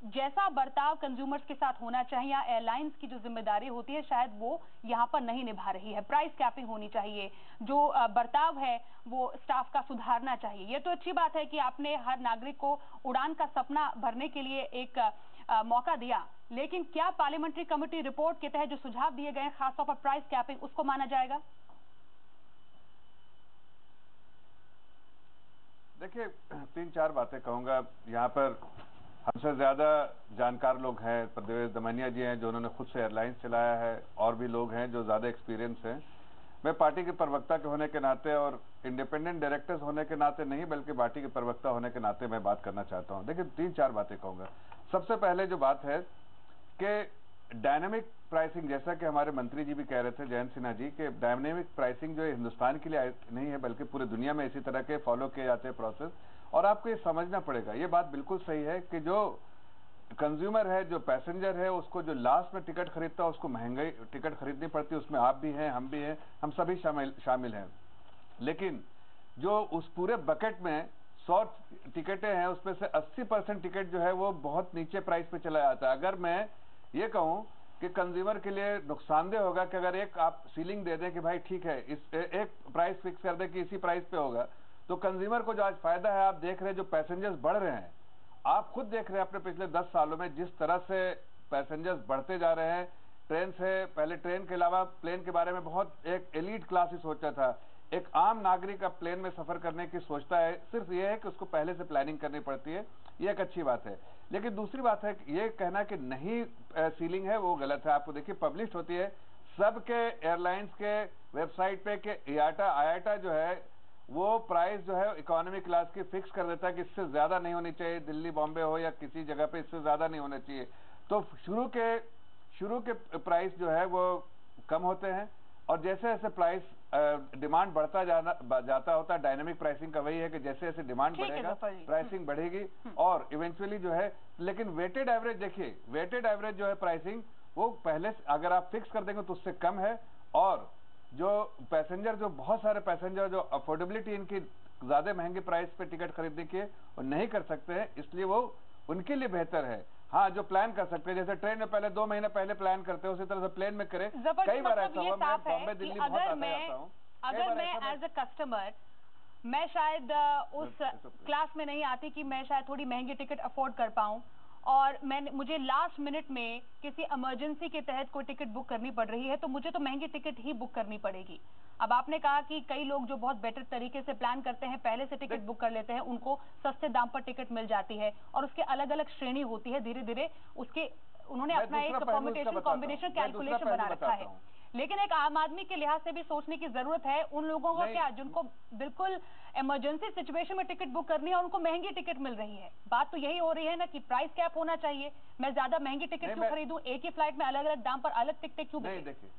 जैसा बर्ताव कंज्यूमर्स के साथ होना चाहिए या एयरलाइंस की जो जिम्मेदारी होती है शायद वो यहाँ पर नहीं निभा रही है। प्राइस कैपिंग होनी चाहिए, जो बर्ताव है वो स्टाफ का सुधारना चाहिए। ये तो अच्छी बात है कि आपने हर नागरिक को उड़ान का सपना भरने के लिए एक मौका दिया, लेकिन क्या पार्लियामेंट्री कमेटी रिपोर्ट के तहत जो सुझाव दिए गए हैं खासतौर पर प्राइस कैपिंग, उसको माना जाएगा? देखिए, 3-4 बातें कहूंगा। यहाँ पर हमसे ज्यादा जानकार लोग हैं, परवेज दमानिया जी हैं जो उन्होंने खुद से एयरलाइंस चलाया है, और भी लोग हैं जो ज्यादा एक्सपीरियंस हैं। मैं पार्टी के प्रवक्ता के होने के नाते और इंडिपेंडेंट डायरेक्टर्स होने के नाते नहीं, बल्कि पार्टी के प्रवक्ता होने के नाते मैं बात करना चाहता हूं। देखिए, 3-4 बातें कहूंगा। सबसे पहले जो बात है कि डायनामिक प्राइसिंग, जैसा कि हमारे मंत्री जी भी कह रहे थे, जयंत सिन्हा जी, कि डायनामिक प्राइसिंग जो है हिंदुस्तान के लिए नहीं है बल्कि पूरी दुनिया में इसी तरह के फॉलो किए जाते हैं प्रोसेस। और आपको ये समझना पड़ेगा, ये बात बिल्कुल सही है कि जो कंज्यूमर है, जो पैसेंजर है, उसको जो लास्ट में टिकट खरीदता है उसको महंगी टिकट खरीदनी पड़ती है। उसमें आप भी हैं, हम भी हैं, हम सभी शामिल हैं। लेकिन जो उस पूरे बकेट में 100 टिकटें हैं उसमें से 80% टिकट जो है वो बहुत नीचे प्राइस पे चला जाता है। अगर मैं ये कहूं कि कंज्यूमर के लिए नुकसानदेह होगा कि अगर एक आप सीलिंग दे दें कि भाई ठीक है, इस एक प्राइस फिक्स कर दें कि इसी प्राइस पे होगा, तो कंज्यूमर को जो आज फायदा है, आप देख रहे हैं जो पैसेंजर्स बढ़ रहे हैं, आप खुद देख रहे हैं अपने पिछले 10 सालों में जिस तरह से पैसेंजर्स बढ़ते जा रहे हैं। ट्रेन से पहले, ट्रेन के अलावा प्लेन के बारे में बहुत एक एलीट क्लास ही सोचता था। एक आम नागरिक अब प्लेन में सफर करने की सोचता है, सिर्फ ये है कि उसको पहले से प्लानिंग करनी पड़ती है। ये एक अच्छी बात है। लेकिन दूसरी बात है ये कहना कि नहीं सीलिंग है, वो गलत है। आपको देखिए, पब्लिश होती है सबके एयरलाइंस के वेबसाइट पे कि IATA जो है वो प्राइस जो है इकोनॉमी क्लास की फिक्स कर देता है कि इससे ज्यादा नहीं होनी चाहिए, दिल्ली बॉम्बे हो या किसी जगह पे इससे ज्यादा नहीं होना चाहिए। तो शुरू के प्राइस जो है वो कम होते हैं और जैसे जैसे प्राइस डिमांड बढ़ता जाता होता है। डायनामिक प्राइसिंग का वही है कि जैसे जैसे डिमांड बढ़ेगा प्राइसिंग बढ़ेगी और इवेंचुअली जो है। लेकिन वेटेड एवरेज देखिए, वेटेड एवरेज जो है प्राइसिंग वो पहले अगर आप फिक्स कर देंगे तो उससे कम है। और जो पैसेंजर, जो बहुत सारे पैसेंजर जो अफोर्डेबिलिटी इनकी ज्यादा महंगे प्राइस पे टिकट खरीदने के वो नहीं कर सकते हैं, इसलिए वो उनके लिए बेहतर है। हाँ, जो प्लान कर सकते हैं, जैसे ट्रेन में पहले 2 महीने पहले प्लान करते हैं, उसी तरह से प्लेन में करें। कई बार ऐसा हुआ, मैं बॉम्बे दिल्ली बहुत आता जाता हूँ। अगर मैं एज अ कस्टमर मैं शायद उस क्लास में नहीं आती कि मैं शायद थोड़ी महंगी टिकट अफोर्ड कर पाऊं और मुझे लास्ट मिनट में किसी इमरजेंसी के तहत कोई टिकट बुक करनी पड़ रही है, तो मुझे तो महंगी टिकट ही बुक करनी पड़ेगी। अब आपने कहा कि कई लोग जो बहुत बेटर तरीके से प्लान करते हैं, पहले से टिकट बुक कर लेते हैं, उनको सस्ते दाम पर टिकट मिल जाती है और उसके अलग अलग श्रेणी होती है। धीरे धीरे उसके उन्होंने अपना एक परम्यूटेशन कॉम्बिनेशन कैलकुलेशन बना रखा है। लेकिन एक आम आदमी के लिहाज से भी सोचने की जरूरत है उन लोगों को क्या जिनको बिल्कुल इमरजेंसी सिचुएशन में टिकट बुक करनी है और उनको महंगी टिकट मिल रही है। बात तो यही हो रही है ना कि प्राइस कैप होना चाहिए। मैं ज्यादा महंगी टिकट क्यों खरीदूं, एक ही फ्लाइट में अलग अलग दाम पर अलग टिकट क्यों? नहीं, देखिए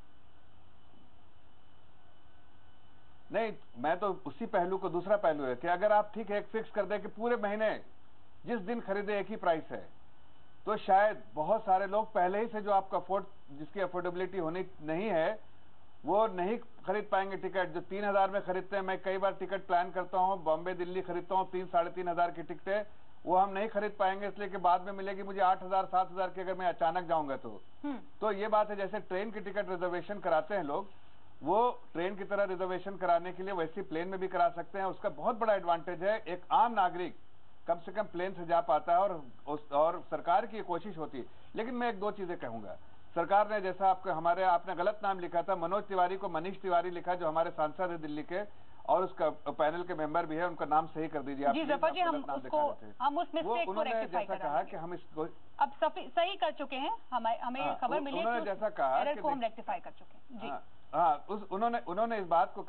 नहीं, मैं तो उसी पहलू को, दूसरा पहलू है कि अगर आप ठीक है एक फिक्स कर दें कि पूरे महीने जिस दिन खरीदे एक ही प्राइस है, तो शायद बहुत सारे लोग पहले ही से जो आपका जिसकी अफोर्डेबिलिटी होनी नहीं है वो नहीं खरीद पाएंगे टिकट। जो 3,000 में खरीदते हैं, मैं कई बार टिकट प्लान करता हूं, बॉम्बे दिल्ली खरीदता हूं 3-3,500 की टिकटें, वो हम नहीं खरीद पाएंगे इसलिए कि बाद में मिलेगी मुझे 8,000-7,000 की, अगर मैं अचानक जाऊंगा तो ये बात है। जैसे ट्रेन की टिकट रिजर्वेशन कराते हैं लोग, वो ट्रेन की तरह रिजर्वेशन कराने के लिए वैसे प्लेन में भी करा सकते हैं। उसका बहुत बड़ा एडवांटेज है, एक आम नागरिक कम से कम प्लेन से जा पाता है और सरकार की कोशिश होती है। लेकिन मैं एक दो चीजें कहूंगा, सरकार ने जैसा आपने गलत नाम लिखा था, मनोज तिवारी को मनीष तिवारी लिखा, जो हमारे सांसद है दिल्ली के और उसका पैनल के मेंबर भी है, उनका नाम सही कर दीजिए आप। जी जफर जी, हम उस मिस्टेक को रेक्टिफाई कर कहा कि हम इसको अब सही कर चुके हैं, हमें खबर मिली है कि जैसा कहा एरर को हम रेक्टिफाई कर चुके हैं। जी हाँ, उन्होंने इस बात को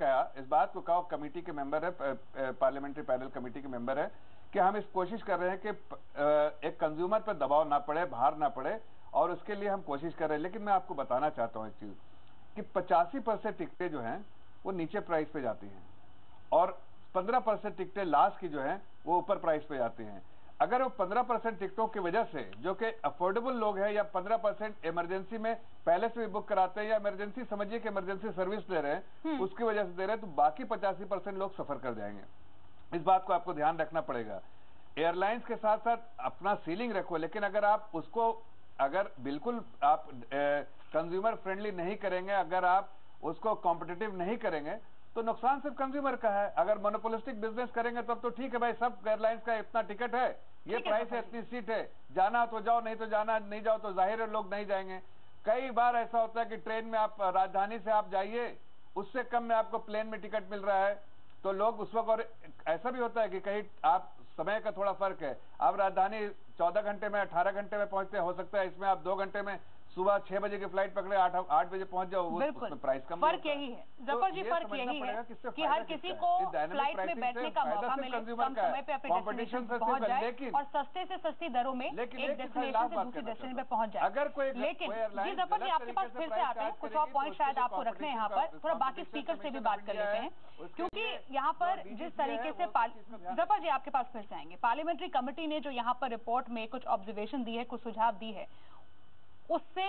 कहा कमेटी के मेंबर है, पार्लियामेंट्री पैनल कमेटी के मेंबर है, कि हम इस कोशिश कर रहे हैं कि एक कंज्यूमर पर दबाव ना पड़े, भार ना पड़े, और उसके लिए हम कोशिश कर रहे हैं। लेकिन मैं आपको बताना चाहता हूं एक चीज कि 85% टिकटें जो हैं वो नीचे प्राइस पे जाती हैं और 15% टिकटें लास्ट की जो हैं वो ऊपर प्राइस पे जाती हैं। अगर वो 15% टिकटों की वजह से, जो कि अफोर्डेबल लोग हैं या 15% इमरजेंसी में पहले से भी बुक कराते हैं या इमरजेंसी समझिए कि इमरजेंसी सर्विस दे रहे हैं, उसकी वजह से दे रहे हैं, तो बाकी 85% लोग सफर कर जाएंगे। इस बात को आपको ध्यान रखना पड़ेगा। एयरलाइंस के साथ साथ अपना सीलिंग रखो, लेकिन अगर आप उसको बिल्कुल आप कंज्यूमर फ्रेंडली नहीं करेंगे, अगर आप उसको कॉम्पिटिटिव नहीं करेंगे, तो नुकसान सिर्फ कंज्यूमर का है। अगर मोनोपोलिस्टिक बिजनेस करेंगे तब तो ठीक है भाई, सब एयरलाइंस का इतना टिकट है, ये प्राइस है, इतनी सीट है, जाना तो जाओ, नहीं तो जाना नहीं जाओ, तो जाहिर है लोग नहीं जाएंगे। कई बार ऐसा होता है कि ट्रेन में आप राजधानी से आप जाइए, उससे कम में आपको प्लेन में टिकट मिल रहा है, तो लोग उस वक्त, और ऐसा भी होता है कि कहीं आप समय का थोड़ा फर्क है, आप राजधानी 14 घंटे में 18 घंटे में पहुंचते, हो सकता है इसमें आप 2 घंटे में सुबह 6 बजे की फ्लाइट पकड़े 8 बजे पहुंच जाओ, उसमें प्राइस कम। फर्क यही है जफर जी, फर्क यही है कि हर किसी को फ्लाइट में बैठने का मौका मिले, कम समय पे अपने डेस्टिनेशन पे पहुंच जाए और सस्ते से सस्ती दरों में एक डेस्टिनेशन से दूसरी डेस्टिनेशन पे पहुंच जाए। अगर कोई लेकिन जी जफर जी, आपके पास फिर से आते हैं, कुछ और पॉइंट शायद आपको रखने हैं यहाँ पर, थोड़ा बाकी स्पीकर से भी बात कर लेते हैं, क्योंकि यहाँ पर जिस तरीके से जफर जी आपके पास फिर से आएंगे, पार्लियामेंट्री कमेटी ने जो यहाँ पर रिपोर्ट में कुछ ऑब्जर्वेशन दी है, कुछ सुझाव दी है, उससे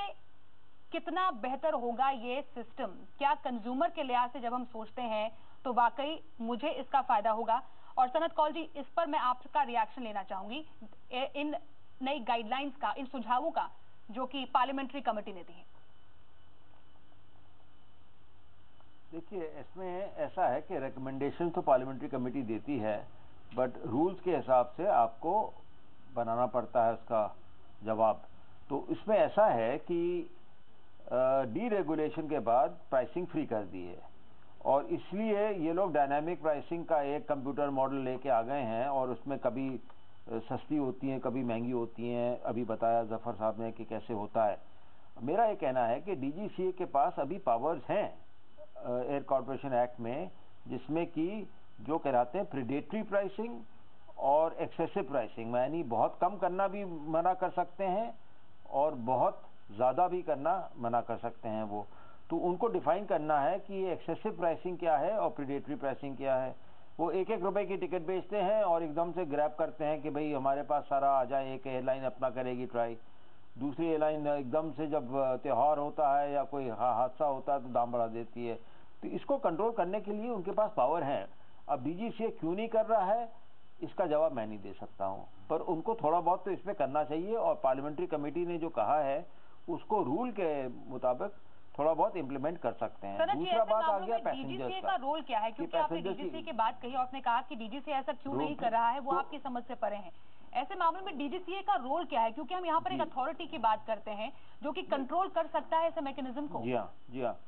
कितना बेहतर होगा ये सिस्टम? क्या कंज्यूमर के लिहाज से जब हम सोचते हैं तो वाकई मुझे इसका फायदा होगा? और सनत कौल जी, इस पर मैं आपका रिएक्शन लेना चाहूंगी, इन नई गाइडलाइंस का, इन सुझावों का जो कि पार्लियामेंट्री कमेटी ने दी है। देखिए, इसमें ऐसा है कि रिकमेंडेशन तो पार्लियामेंट्री कमेटी देती है, बट रूल्स के हिसाब से आपको बनाना पड़ता है उसका जवाब। तो इसमें ऐसा है कि डीरेगुलेशन के बाद प्राइसिंग फ्री कर दी है, और इसलिए ये लोग डायनामिक प्राइसिंग का एक कंप्यूटर मॉडल लेके आ गए हैं, और उसमें कभी सस्ती होती हैं, कभी महंगी होती हैं। अभी बताया जफर साहब ने कि कैसे होता है। मेरा ये कहना है कि डीजीसीए के पास अभी पावर्स हैं एयर कॉर्पोरेशन एक्ट में, जिसमें कि जो कहलाते हैं प्रीडेटरी प्राइसिंग और एक्सेसिव प्राइसिंग, यानी बहुत कम करना भी मना कर सकते हैं और बहुत ज़्यादा भी करना मना कर सकते हैं। वो तो उनको डिफाइन करना है कि एक्सेसिव प्राइसिंग क्या है और प्रीडेटरी प्राइसिंग क्या है। वो 1-1 रुपए की टिकट बेचते हैं और एकदम से ग्रैब करते हैं कि भाई हमारे पास सारा आ जाए, एक एयरलाइन अपना करेगी ट्राई, दूसरी एयरलाइन एकदम से जब त्यौहार होता है या कोई हादसा होता है तो दाम बढ़ा देती है। तो इसको कंट्रोल करने के लिए उनके पास पावर है। अब डीजीसीए क्यों नहीं कर रहा है, इसका जवाब मैं नहीं दे सकता हूं, पर उनको थोड़ा बहुत तो इसमें करना चाहिए, और पार्लियामेंट्री कमेटी ने जो कहा है उसको रूल के मुताबिक थोड़ा बहुत इम्प्लीमेंट कर सकते हैं। दूसरा बात आ गया पैसेंजर्स का रोल क्या है, क्योंकि आपने डीजीसीए की बात कही और आपने कहा कि डीजीसीए ऐसा क्यों नहीं कर रहा है, वो आपकी समझ से परे है। ऐसे मामले में डीजीसीए का रोल क्या है, क्योंकि हम यहाँ पर एक अथॉरिटी की बात करते हैं जो कि कंट्रोल कर सकता है ऐसे मैकेनिज्म को। जी हाँ।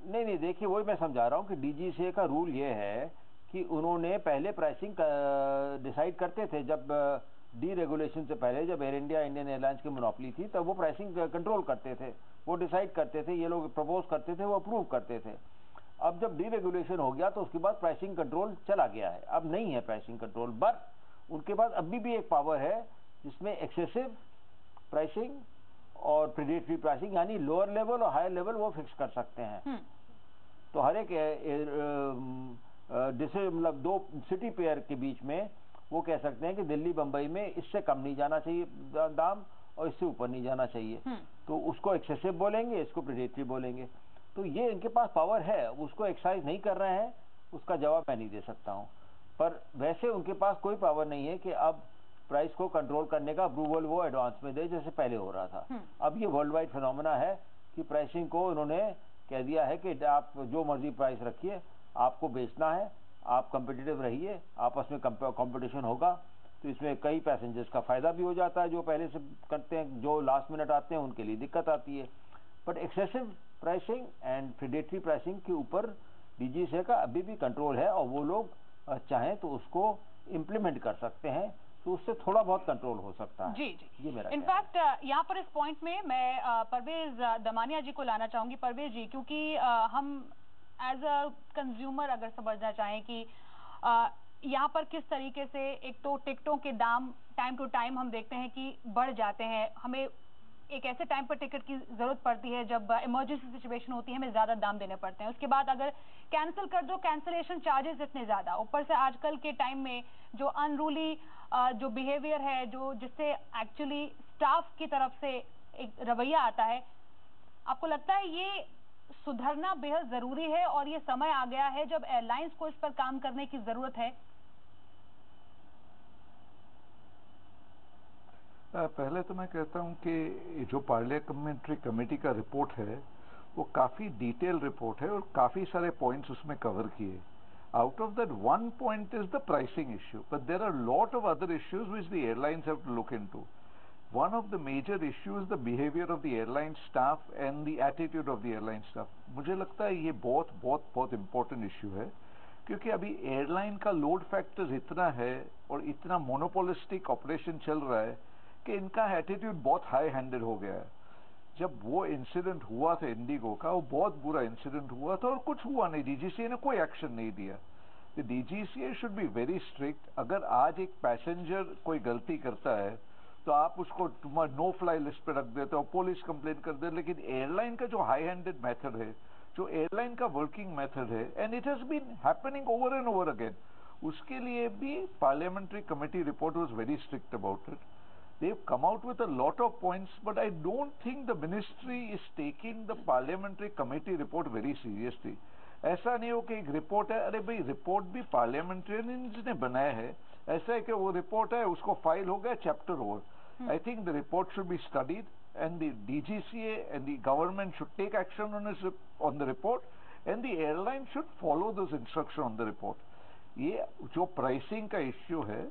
नहीं, देखिए वही मैं समझा रहा हूँ कि डीजीसीए का रूल ये है कि उन्होंने पहले प्राइसिंग डिसाइड करते थे, जब डीरेगुलेशन से पहले, जब एयर इंडिया, इंडियन एयरलाइंस की मोनोपोली थी, तब वो प्राइसिंग कंट्रोल करते थे, वो डिसाइड करते थे, ये लोग प्रपोज करते थे, वो अप्रूव करते थे। अब जब डीरेगुलेशन हो गया तो उसके बाद प्राइसिंग कंट्रोल चला गया है, अब नहीं है प्राइसिंग कंट्रोल। बट उनके पास अभी भी एक पावर है जिसमें एक्सेसिव प्राइसिंग और प्रीडेटरी प्राइसिंग, यानी लोअर लेवल और हायर लेवल वो फिक्स कर सकते हैं। तो हर एक मतलब 2 सिटी पेयर के बीच में वो कह सकते हैं कि दिल्ली बम्बई में इससे कम नहीं जाना चाहिए दाम और इससे ऊपर नहीं जाना चाहिए, तो उसको एक्सेसिव बोलेंगे, इसको प्रेडेटरी बोलेंगे। तो ये इनके पास पावर है, उसको एक्सरसाइज नहीं कर रहे हैं, उसका जवाब मैं नहीं दे सकता हूं। पर वैसे उनके पास कोई पावर नहीं है कि अब प्राइस को कंट्रोल करने का अप्रूवल वो एडवांस में दे जैसे पहले हो रहा था। अब ये वर्ल्ड वाइड फिनोमेना है कि प्राइसिंग को उन्होंने कह दिया है कि आप जो मर्जी प्राइस रखिए, आपको बेचना है, आप कम्पिटिटिव रहिए, आपस में कंपटीशन होगा। तो इसमें कई पैसेंजर्स का फायदा भी हो जाता है जो पहले से करते हैं, जो लास्ट मिनट आते हैं उनके लिए दिक्कत आती है। But excessive pricing and predatory pricing के ऊपर डीजीसीए का अभी भी कंट्रोल है और वो लोग चाहें तो उसको इम्प्लीमेंट कर सकते हैं, तो उससे थोड़ा बहुत कंट्रोल हो सकता है। जी जी, ये मेरा इनफैक्ट यहाँ पर इस पॉइंट में मैं परवेज दमानिया जी को लाना चाहूंगी। परवेज जी, क्योंकि हम एज अ कंज्यूमर अगर समझना चाहें कि यहाँ पर किस तरीके से एक तो टिकटों के दाम टाइम टू टाइम हम देखते हैं कि बढ़ जाते हैं, हमें एक ऐसे टाइम पर टिकट की जरूरत पड़ती है जब इमरजेंसी सिचुएशन होती है, हमें ज्यादा दाम देने पड़ते हैं। उसके बाद अगर कैंसिल कर दो, कैंसिलेशन चार्जेस इतने ज्यादा, ऊपर से आजकल के टाइम में जो अनरूली जो बिहेवियर है, जो जिससे एक्चुअली स्टाफ की तरफ से एक रवैया आता है, आपको लगता है ये सुधरना बेहद जरूरी है और ये समय आ गया है जब एयरलाइंस को इस पर काम करने की जरूरत है? पहले तो मैं कहता हूं कि जो पार्लियामेंट्री कमेटी का रिपोर्ट है वो काफी डिटेल रिपोर्ट है और काफी सारे पॉइंट्स उसमें कवर किए। Out of that, one point is the pricing issue, but there are a lot of other issues which the airlines have to look into. One of the major issues is the behavior of the airline staff and the attitude of the airline staff. मुझे लगता है ये बहुत important issue है, क्योंकि अभी airline का load factor इतना है और इतना मोनोपोलिस्टिक ऑपरेशन चल रहा है कि इनका एटीट्यूड बहुत हाई हैंडेड हो गया है। जब वो इंसिडेंट हुआ था इंडिगो का, वो बहुत बुरा इंसिडेंट हुआ था और कुछ हुआ नहीं, डीजीसीए ने कोई एक्शन नहीं दिया। The DGCA should be very strict. अगर आज एक पैसेंजर कोई गलती करता है तो आप उसको नो फ्लाई लिस्ट पे रख देते हो, पुलिस कंप्लेन कर दे, लेकिन एयरलाइन का जो हाई हैंडेड मेथड है, जो एयरलाइन का वर्किंग मेथड है, and it has been happening over and over again, उसके लिए भी parliamentary committee report was very strict about it. They've come out with a lot of points, but I don't think the ministry is taking the parliamentary committee report very seriously. ऐसा नहीं हो कि एक report है, अरे भाई report भी parliamentarians ने बनाया है, ऐसा है कि वो रिपोर्ट है उसको फाइल हो गया, chapter over. I think the report should be studied and the DGCA and the government should take action on the report and the airline should follow those instruction on the report. ये जो pricing का issue है,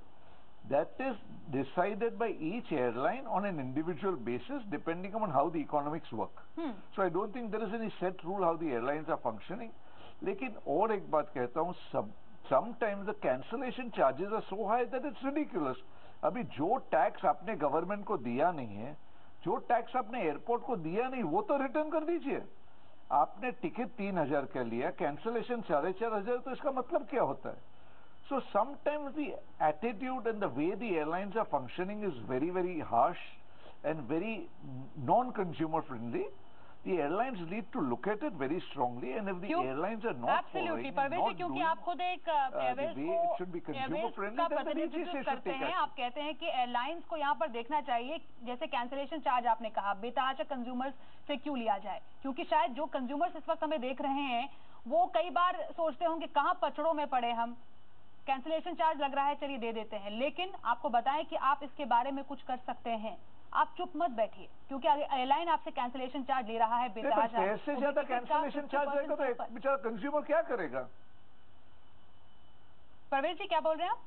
that is decided by each airline on an individual basis depending on how the economics work. So I don't think there is any set rule how the airlines are functioning. लेकिन और एक बात कहता हूँ, sometimes the cancellation charges are so high that it's ridiculous. अभी जो tax आपने government को दिया नहीं है, जो टैक्स आपने एयरपोर्ट को दिया नहीं, वो तो रिटर्न कर दीजिए। आपने टिकट 3,000 का लिया, कैंसिलेशन 4,500, तो इसका मतलब क्या होता है? So sometimes the attitude and the way the airlines are functioning is very, very harsh and very non-consumer friendly. The airlines need to look at it very strongly, and if the airlines are not following, क्योंकि आप खुद एक Airways का प्रतिनिधित्व करते हैं, आप कहते हैं कि एयरलाइंस को यहाँ पर देखना चाहिए, जैसे कैंसिलेशन चार्ज आपने कहा बेतहाशा कंज्यूमर्स से क्यों लिया जाए, क्योंकि शायद जो कंज्यूमर्स इस वक्त हमें देख रहे हैं वो कई बार सोचते होंगे कहाँ पचड़ों में पड़े हम, कैंसिलेशन चार्ज लग रहा है चलिए दे देते हैं। लेकिन आपको बताएं कि आप इसके बारे में कुछ कर सकते हैं, आप चुप मत बैठिए, क्योंकि एयरलाइन आपसे कैंसिलेशन चार्ज ले रहा है बेतहाशा। पैसे से ज्यादा कैंसिलेशन चार्ज रहेगा तो एक बेचारा कंज्यूमर क्या करेगा? परवेज जी क्या बोल रहे हैं आप?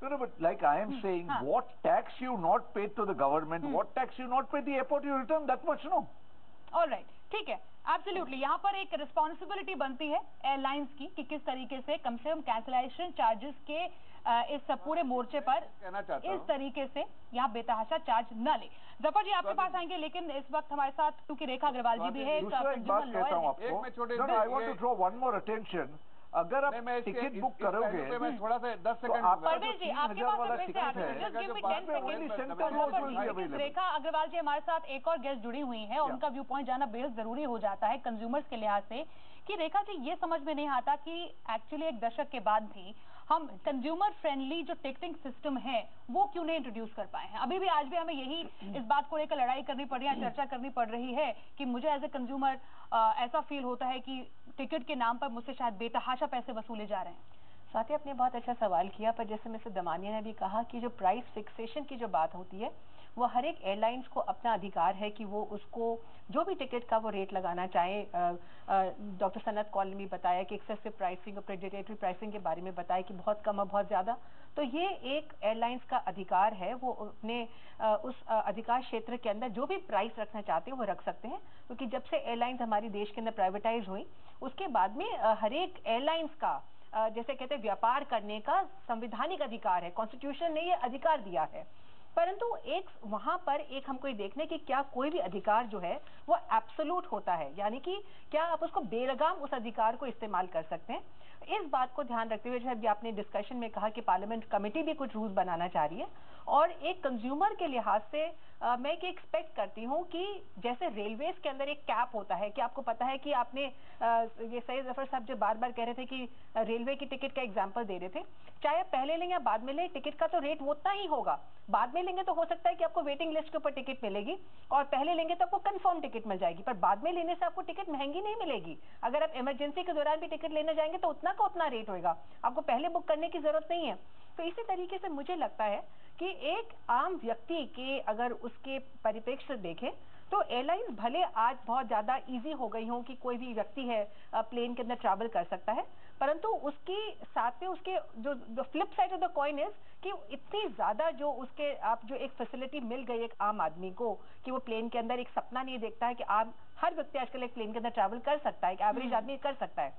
No, but like I am saying, what tax you not paid to the government, what tax you not paid the airport, you return that much, no? All right, ठीक है, एब्सोल्युटली। यहाँ पर एक रिस्पॉन्सिबिलिटी बनती है एयरलाइंस की कि किस तरीके से कम कैंसिलेशन चार्जेस के इस पूरे मोर्चे पर इस तरीके से यहाँ बेतहाशा चार्ज न ले। जफर जी आपके पास आएंगे, लेकिन इस वक्त हमारे साथ क्योंकि रेखा अग्रवाल जी भी है, अगर आप टिकट बुक करोगे, थोड़ा सा 10 सेकंड परवेज जी आपके पास रेखा अग्रवाल जी हमारे साथ एक और गेस्ट जुड़ी हुई हैं और उनका व्यू पॉइंट जाना बेहद जरूरी हो जाता है कंज्यूमर्स के लिहाज से कि रेखा जी ये समझ में नहीं आता कि एक्चुअली एक दशक के बाद भी हम कंज्यूमर फ्रेंडली जो टिकटिंग सिस्टम है वो क्यों नहीं इंट्रोड्यूस कर पाए हैं। अभी भी आज भी हमें यही इस बात को लेकर लड़ाई करनी पड़ रही है, चर्चा करनी पड़ रही है कि मुझे एज ए कंज्यूमर ऐसा फील होता है कि टिकट के नाम पर मुझसे शायद बेतहाशा पैसे वसूले जा रहे हैं। साथ ही आपने बहुत अच्छा सवाल किया, पर जैसे मिस्टर दमानिया ने भी कहा कि जो प्राइस फिक्सेशन की जो बात होती है वो हर एक एयरलाइंस को अपना अधिकार है कि वो उसको जो भी टिकट का वो रेट लगाना चाहे। डॉक्टर सनत कौल ने भी बताया कि एक्सेसिव प्राइसिंग और प्रेडेटरी प्राइसिंग के बारे में बताया कि बहुत कम और बहुत ज़्यादा, तो ये एक एयरलाइंस का अधिकार है, वो अपने उस अधिकार क्षेत्र के अंदर जो भी प्राइस रखना चाहते हैं वो रख सकते हैं। क्योंकि जब से एयरलाइंस हमारी देश के अंदर प्राइवेटाइज हुई उसके बाद में हर एक एयरलाइंस का जैसे कहते हैं व्यापार करने का संवैधानिक अधिकार है, कॉन्स्टिट्यूशन ने ये अधिकार दिया है। परंतु एक वहां पर एक हमको ये देखने कि क्या कोई भी अधिकार जो है वो एब्सोल्यूट होता है, यानी कि क्या आप उसको बेलगाम उस अधिकार को इस्तेमाल कर सकते हैं। इस बात को ध्यान रखते हुए जैसे आपने डिस्कशन में कहा कि पार्लियामेंट कमेटी भी कुछ रूल्स बनाना चाह रही है, और एक कंज्यूमर के लिहाज से मैं ये एक्सपेक्ट करती हूँ कि जैसे रेलवेज के अंदर एक कैप होता है कि आपको पता है कि आपने ये सैयद जफर साहब जो बार बार कह रहे थे कि रेलवे की टिकट का एग्जांपल दे रहे थे, चाहे आप पहले लेंगे या बाद में लें टिकट का तो रेट वो उतना ही होगा। बाद में लेंगे तो हो सकता है कि आपको वेटिंग लिस्ट के ऊपर टिकट मिलेगी, और पहले लेंगे तो आपको कंफर्म टिकट मिल जाएगी, पर बाद में लेने से आपको टिकट महंगी नहीं मिलेगी। अगर आप इमरजेंसी के दौरान भी टिकट लेने जाएंगे तो उतना का उतना रेट होगा, आपको पहले बुक करने की जरूरत नहीं है। तो इसी तरीके से मुझे लगता है कि एक आम व्यक्ति के अगर उसके परिप्रेक्ष्य से देखें तो एयरलाइंस भले आज बहुत ज़्यादा इजी हो गई हों कि कोई भी व्यक्ति है प्लेन के अंदर ट्रैवल कर सकता है, परंतु उसकी साथ में उसके जो flip side of the coin is कि इतनी ज़्यादा जो उसके आप जो एक फैसिलिटी मिल गई एक आम आदमी को कि वो प्लेन के अंदर एक सपना नहीं देखता है कि आप हर व्यक्ति आजकल एक प्लेन के अंदर ट्रैवल कर सकता है, एक एवरेज आदमी कर सकता है।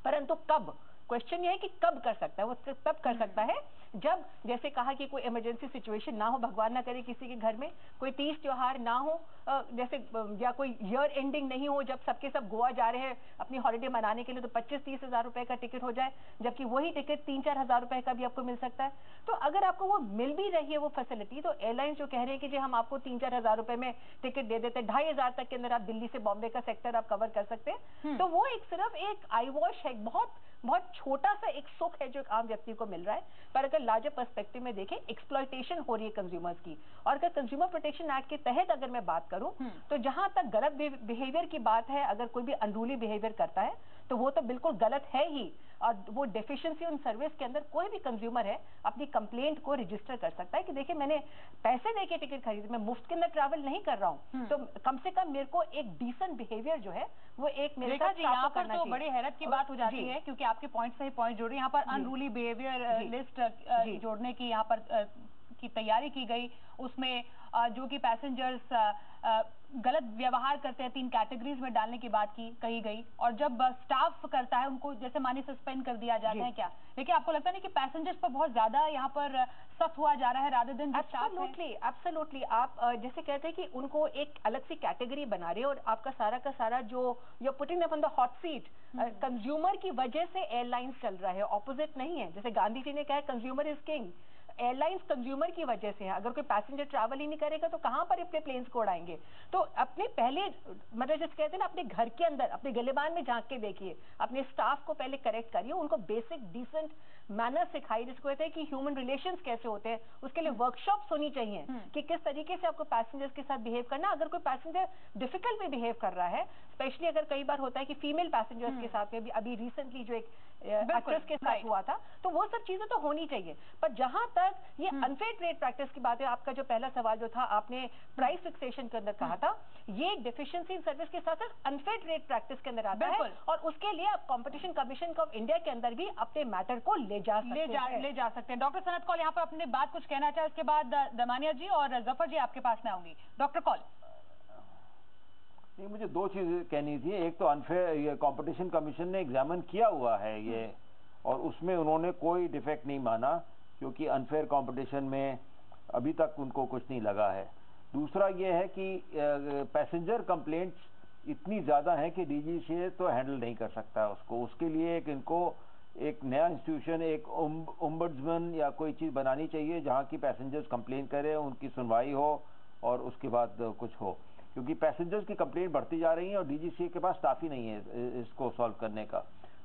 परंतु कब, क्वेश्चन ये है कि कब कर सकता है, वो तब कर सकता है जब जैसे कहा कि कोई इमरजेंसी सिचुएशन ना हो, भगवान ना करे किसी के घर में कोई तीज त्योहार ना हो, जैसे या कोई ईयर एंडिंग नहीं हो, जब सबके सब गोवा जा रहे हैं अपनी हॉलिडे मनाने के लिए तो 25-30 हज़ार रुपए का टिकट हो जाए, जबकि वही टिकट 3-4 हज़ार रुपए का भी आपको मिल सकता है। तो अगर आपको वो मिल भी रही है वो फैसिलिटी, तो एयरलाइंस जो कह रहे हैं कि जी हम आपको 3-4 हज़ार रुपए में टिकट दे देते हैं, 2,500 तक के अंदर आप दिल्ली से बॉम्बे का सेक्टर आप कवर कर सकते हैं, तो वो एक सिर्फ एक आई वॉश है, बहुत छोटा सा एक सुख है जो एक आम व्यक्ति को मिल रहा है। पर अगर लार्जर पर्सपेक्टिव में देखें एक्सप्लॉयटेशन हो रही है कंज्यूमर्स की, और अगर कंज्यूमर प्रोटेक्शन एक्ट के तहत अगर मैं बात करूं तो जहां तक गलत बिहेवियर की बात है, अगर कोई भी अनरूली बिहेवियर करता है तो वो तो बिल्कुल गलत है ही, और वो डेफिशिएंसी ऑन सर्विस के अंदर कोई भी कंज्यूमर है अपनी कंप्लेंट को रजिस्टर कर सकता है कि देखिए मैंने पैसे देके टिकट खरीदी, मैं मुफ्त के अंदर ट्रैवल नहीं कर रहा हूँ, तो कम से कम मेरे को एक डिसेंट बिहेवियर जो है वो एक मेरे साथ यहाँ पर तो बड़ी हैरत की बात हो जाती है क्योंकि आपके पॉइंट से ही पॉइंट जोड़ रही, यहाँ पर अनरूली बिहेवियर लिस्ट जोड़ने की यहाँ पर की तैयारी की गई, उसमें जो कि पैसेंजर्स गलत व्यवहार करते हैं 3 कैटेगरीज में डालने की बात कही गई, और जब स्टाफ करता है उनको जैसे मानी सस्पेंड कर दिया जाता है क्या, लेकिन आपको लगता नहीं कि पैसेंजर्स पर बहुत ज्यादा यहाँ पर सख्त हुआ जा रहा है रादर देन एब्सोल्युटली आप जैसे कहते हैं कि उनको एक अलग सी कैटेगरी बना रहे हैं, और आपका सारा का सारा जो you are putting them on the hot seat, consumer की वजह से एयरलाइंस चल रहा है, ऑपोजिट नहीं है। जैसे गांधी जी ने कहा consumer is king, airlines consumer की वजह से है, अगर कोई पैसेंजर ट्रैवल ही नहीं करेगा तो कहां पर अपने प्लेन्स को उड़ाएंगे। तो अपने पहले मतलब जैसे कहते हैं ना अपने घर के अंदर अपने गलेबान में झांक के देखिए, अपने स्टाफ को पहले करेक्ट करिए, उनको बेसिक डिसेंट मैनर सिखाइए, जिसको कहते हैं कि ह्यूमन रिलेशंस कैसे होते हैं, उसके लिए वर्कशॉप्स होनी चाहिए कि किस तरीके से आपको पैसेंजर्स के साथ बिहेव करना। अगर कोई पैसेंजर डिफिकल्ट भी बिहेव कर रहा है, स्पेशली अगर कई बार होता है कि फीमेल पैसेंजर्स के साथ में भी अभी रिसेंटली जो एक एक्ट्रेस के साथ हुआ था, तो वो सब चीजें तो होनी चाहिए। पर जहां तक ये अनफेयर ट्रेड प्रैक्टिस की बात है, आपका जो पहला सवाल जो था आपने प्राइस फिक्सेशन के अंदर कहा था, ये डेफिशिएंसी इन सर्विस के साथ साथ अनफेयर ट्रेड प्रैक्टिस के अंदर आता है, और उसके लिए आप कंपटीशन कमीशन ऑफ इंडिया के अंदर भी अपने मैटर को ले जा सकते हैं। डॉक्टर सनत कौल यहाँ पर अपने बात कुछ कहना चाहे, उसके बाद दमानिया जी और जफर जी आपके पास में आऊंगी। डॉक्टर कौल। नहीं, मुझे 2 चीजें कहनी थी। एक तो अनफेयर, ये कंपटीशन कमीशन ने एग्जामिन किया हुआ है ये, और उसमें उन्होंने कोई डिफेक्ट नहीं माना, क्योंकि अनफेयर कंपटीशन में अभी तक उनको कुछ नहीं लगा है। दूसरा ये है कि पैसेंजर कंप्लेंट्स इतनी ज़्यादा हैं कि डीजीसीए तो हैंडल नहीं कर सकता उसको, उसके लिए इनको एक नया इंस्टीट्यूशन, एक ओम्बड्समैन या कोई चीज़ बनानी चाहिए जहाँ की पैसेंजर्स कंप्लेन करें, उनकी सुनवाई हो और उसके बाद कुछ हो। क्योंकि पैसेंजर्स की कंप्लेंट बढ़ती जा रही है और डीजीसीए के पास स्टाफ ही नहीं है इसको सॉल्व करने का।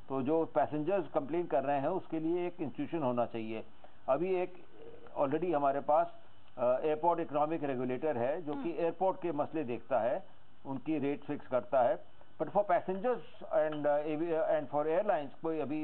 तो जो पैसेंजर्स कंप्लेंट कर रहे हैं उसके लिए एक इंस्टीट्यूशन होना चाहिए। अभी एक ऑलरेडी हमारे पास एयरपोर्ट इकोनॉमिक रेगुलेटर है जो कि एयरपोर्ट के मसले देखता है, उनकी रेट फिक्स करता है, but for passengers and for airlines कोई अभी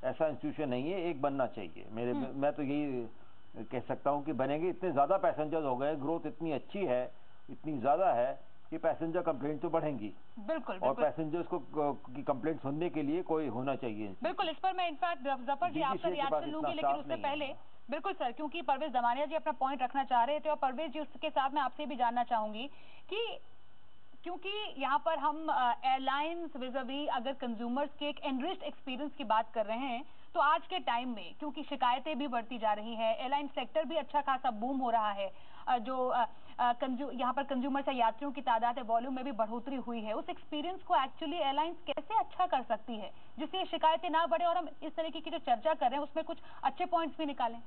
ऐसा इंस्टीट्यूशन नहीं है। एक बनना चाहिए। मैं तो यही कह सकता हूँ कि बनेंगे। इतने ज़्यादा पैसेंजर्स हो गए, ग्रोथ इतनी अच्छी है, इतनी ज़्यादा है कि पैसेंजर कंप्लेंट तो बढ़ेंगी। बिल्कुल, और पैसेंजर्स को की कंप्लेंट सुनने के लिए कोई होना चाहिए। बिल्कुल, इस पर मैं इनफैक्ट जफर जी आपका रिएक्शन लूंगी, लेकिन उससे पहले बिल्कुल सर, क्योंकि परवेज दमानिया जी अपना पॉइंट रखना चाह रहे थे और परवेज जी उसके साथ मैं आपसे भी जानना चाहूंगी कि क्योंकि यहाँ पर हम एयरलाइंस विज़-अ-वी अगर कंज्यूमर्स के एक एनरिच्ड एक्सपीरियंस की बात कर रहे हैं, तो आज के टाइम में क्योंकि शिकायतें भी बढ़ती जा रही हैं, एयरलाइन सेक्टर भी अच्छा खासा बूम हो रहा है, जो यहाँ पर कंज्यूमर्स या यात्रियों की तादाद है, वॉल्यूम में भी बढ़ोतरी हुई है, उस एक्सपीरियंस को एक्चुअली एयरलाइंस कैसे अच्छा कर सकती है जिससे ये शिकायतें ना बढ़े और हम इस तरीके की जो चर्चा कर रहे हैं उसमें कुछ अच्छे पॉइंट्स भी निकालें?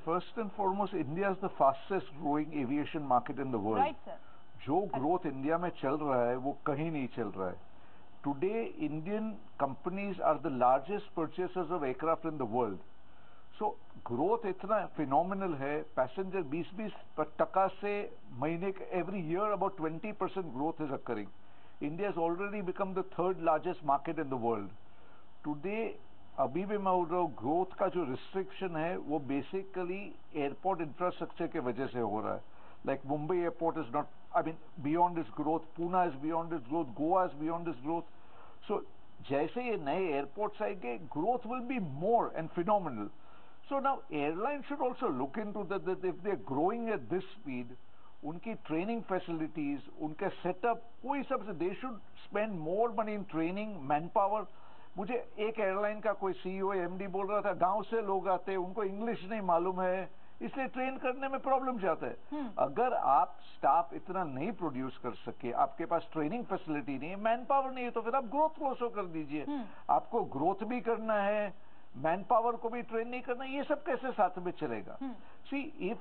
First and foremost, India is the fastest growing aviation market in the world. Right sir. जो ग्रोथ इंडिया में चल रहा है वो कहीं नहीं चल रहा है। Today Indian companies are the largest purchasers of aircraft in the world. So growth इतना फिनोमिनल है, पैसेंजर 20% से महीने every year about 20% growth is occurring. India is already become the third largest market in the world. Today अभी भी मैं बोल रहा हूँ, ग्रोथ का जो रिस्ट्रिक्शन है वो बेसिकली एयरपोर्ट इंफ्रास्ट्रक्चर के वजह से हो रहा है। Like Mumbai airport is not, I mean beyond its growth, Poona is beyond its growth, Goa is beyond its growth. So जैसे ये नए एयरपोर्ट्स आएंगे, growth will be more and phenomenal. So now airline should also look into that if they are growing at this speed, उनकी training facilities, उनके setup, कोई सबसे they should spend more money in training, manpower. मुझे एक airline का कोई CEO MD बोल रहा था, गांव से लोग आते हैं, उनको इंग्लिश नहीं मालूम है, इसलिए ट्रेन करने में प्रॉब्लम जाता है। अगर आप स्टाफ इतना नहीं प्रोड्यूस कर सके, आपके पास ट्रेनिंग फैसिलिटी नहीं है, मैन पावर नहीं है, तो फिर आप ग्रोथ क्लोज कर दीजिए। आपको ग्रोथ भी करना है, मैन पावर को भी ट्रेन नहीं करना, ये सब कैसे साथ में चलेगा? See if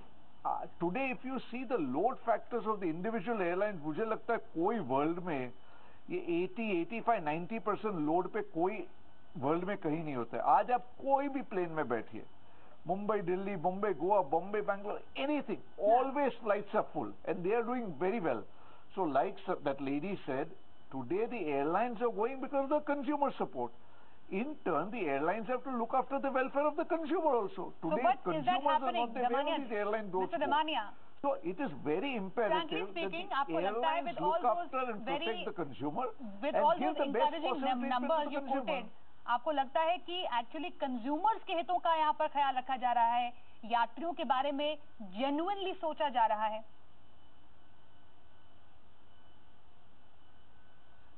today if you see the load factors of the individual airline, मुझे लगता है कोई वर्ल्ड में ये 80, 85, 90% लोड पे कोई वर्ल्ड में कहीं नहीं होता है। आज आप कोई भी प्लेन में बैठिए, Mumbai, Delhi, Bombay, Goa, Bombay, Bangalore, anything, always flights are full and they are doing very well. So like that lady said, today the airlines are going because of the consumer support. In turn, the airlines have to look after the welfare of the consumer also. Today, consumers are not there. Where will these airline growth go? So it is very imperative that the airlines look after and protect the consumer and give the best possible treatment to the consumer. आपको लगता है कि actually consumers के हितों का यहाँ पर ख्याल रखा जा रहा है, यात्रियों के बारे में जेन्युइनली सोचा जा रहा है?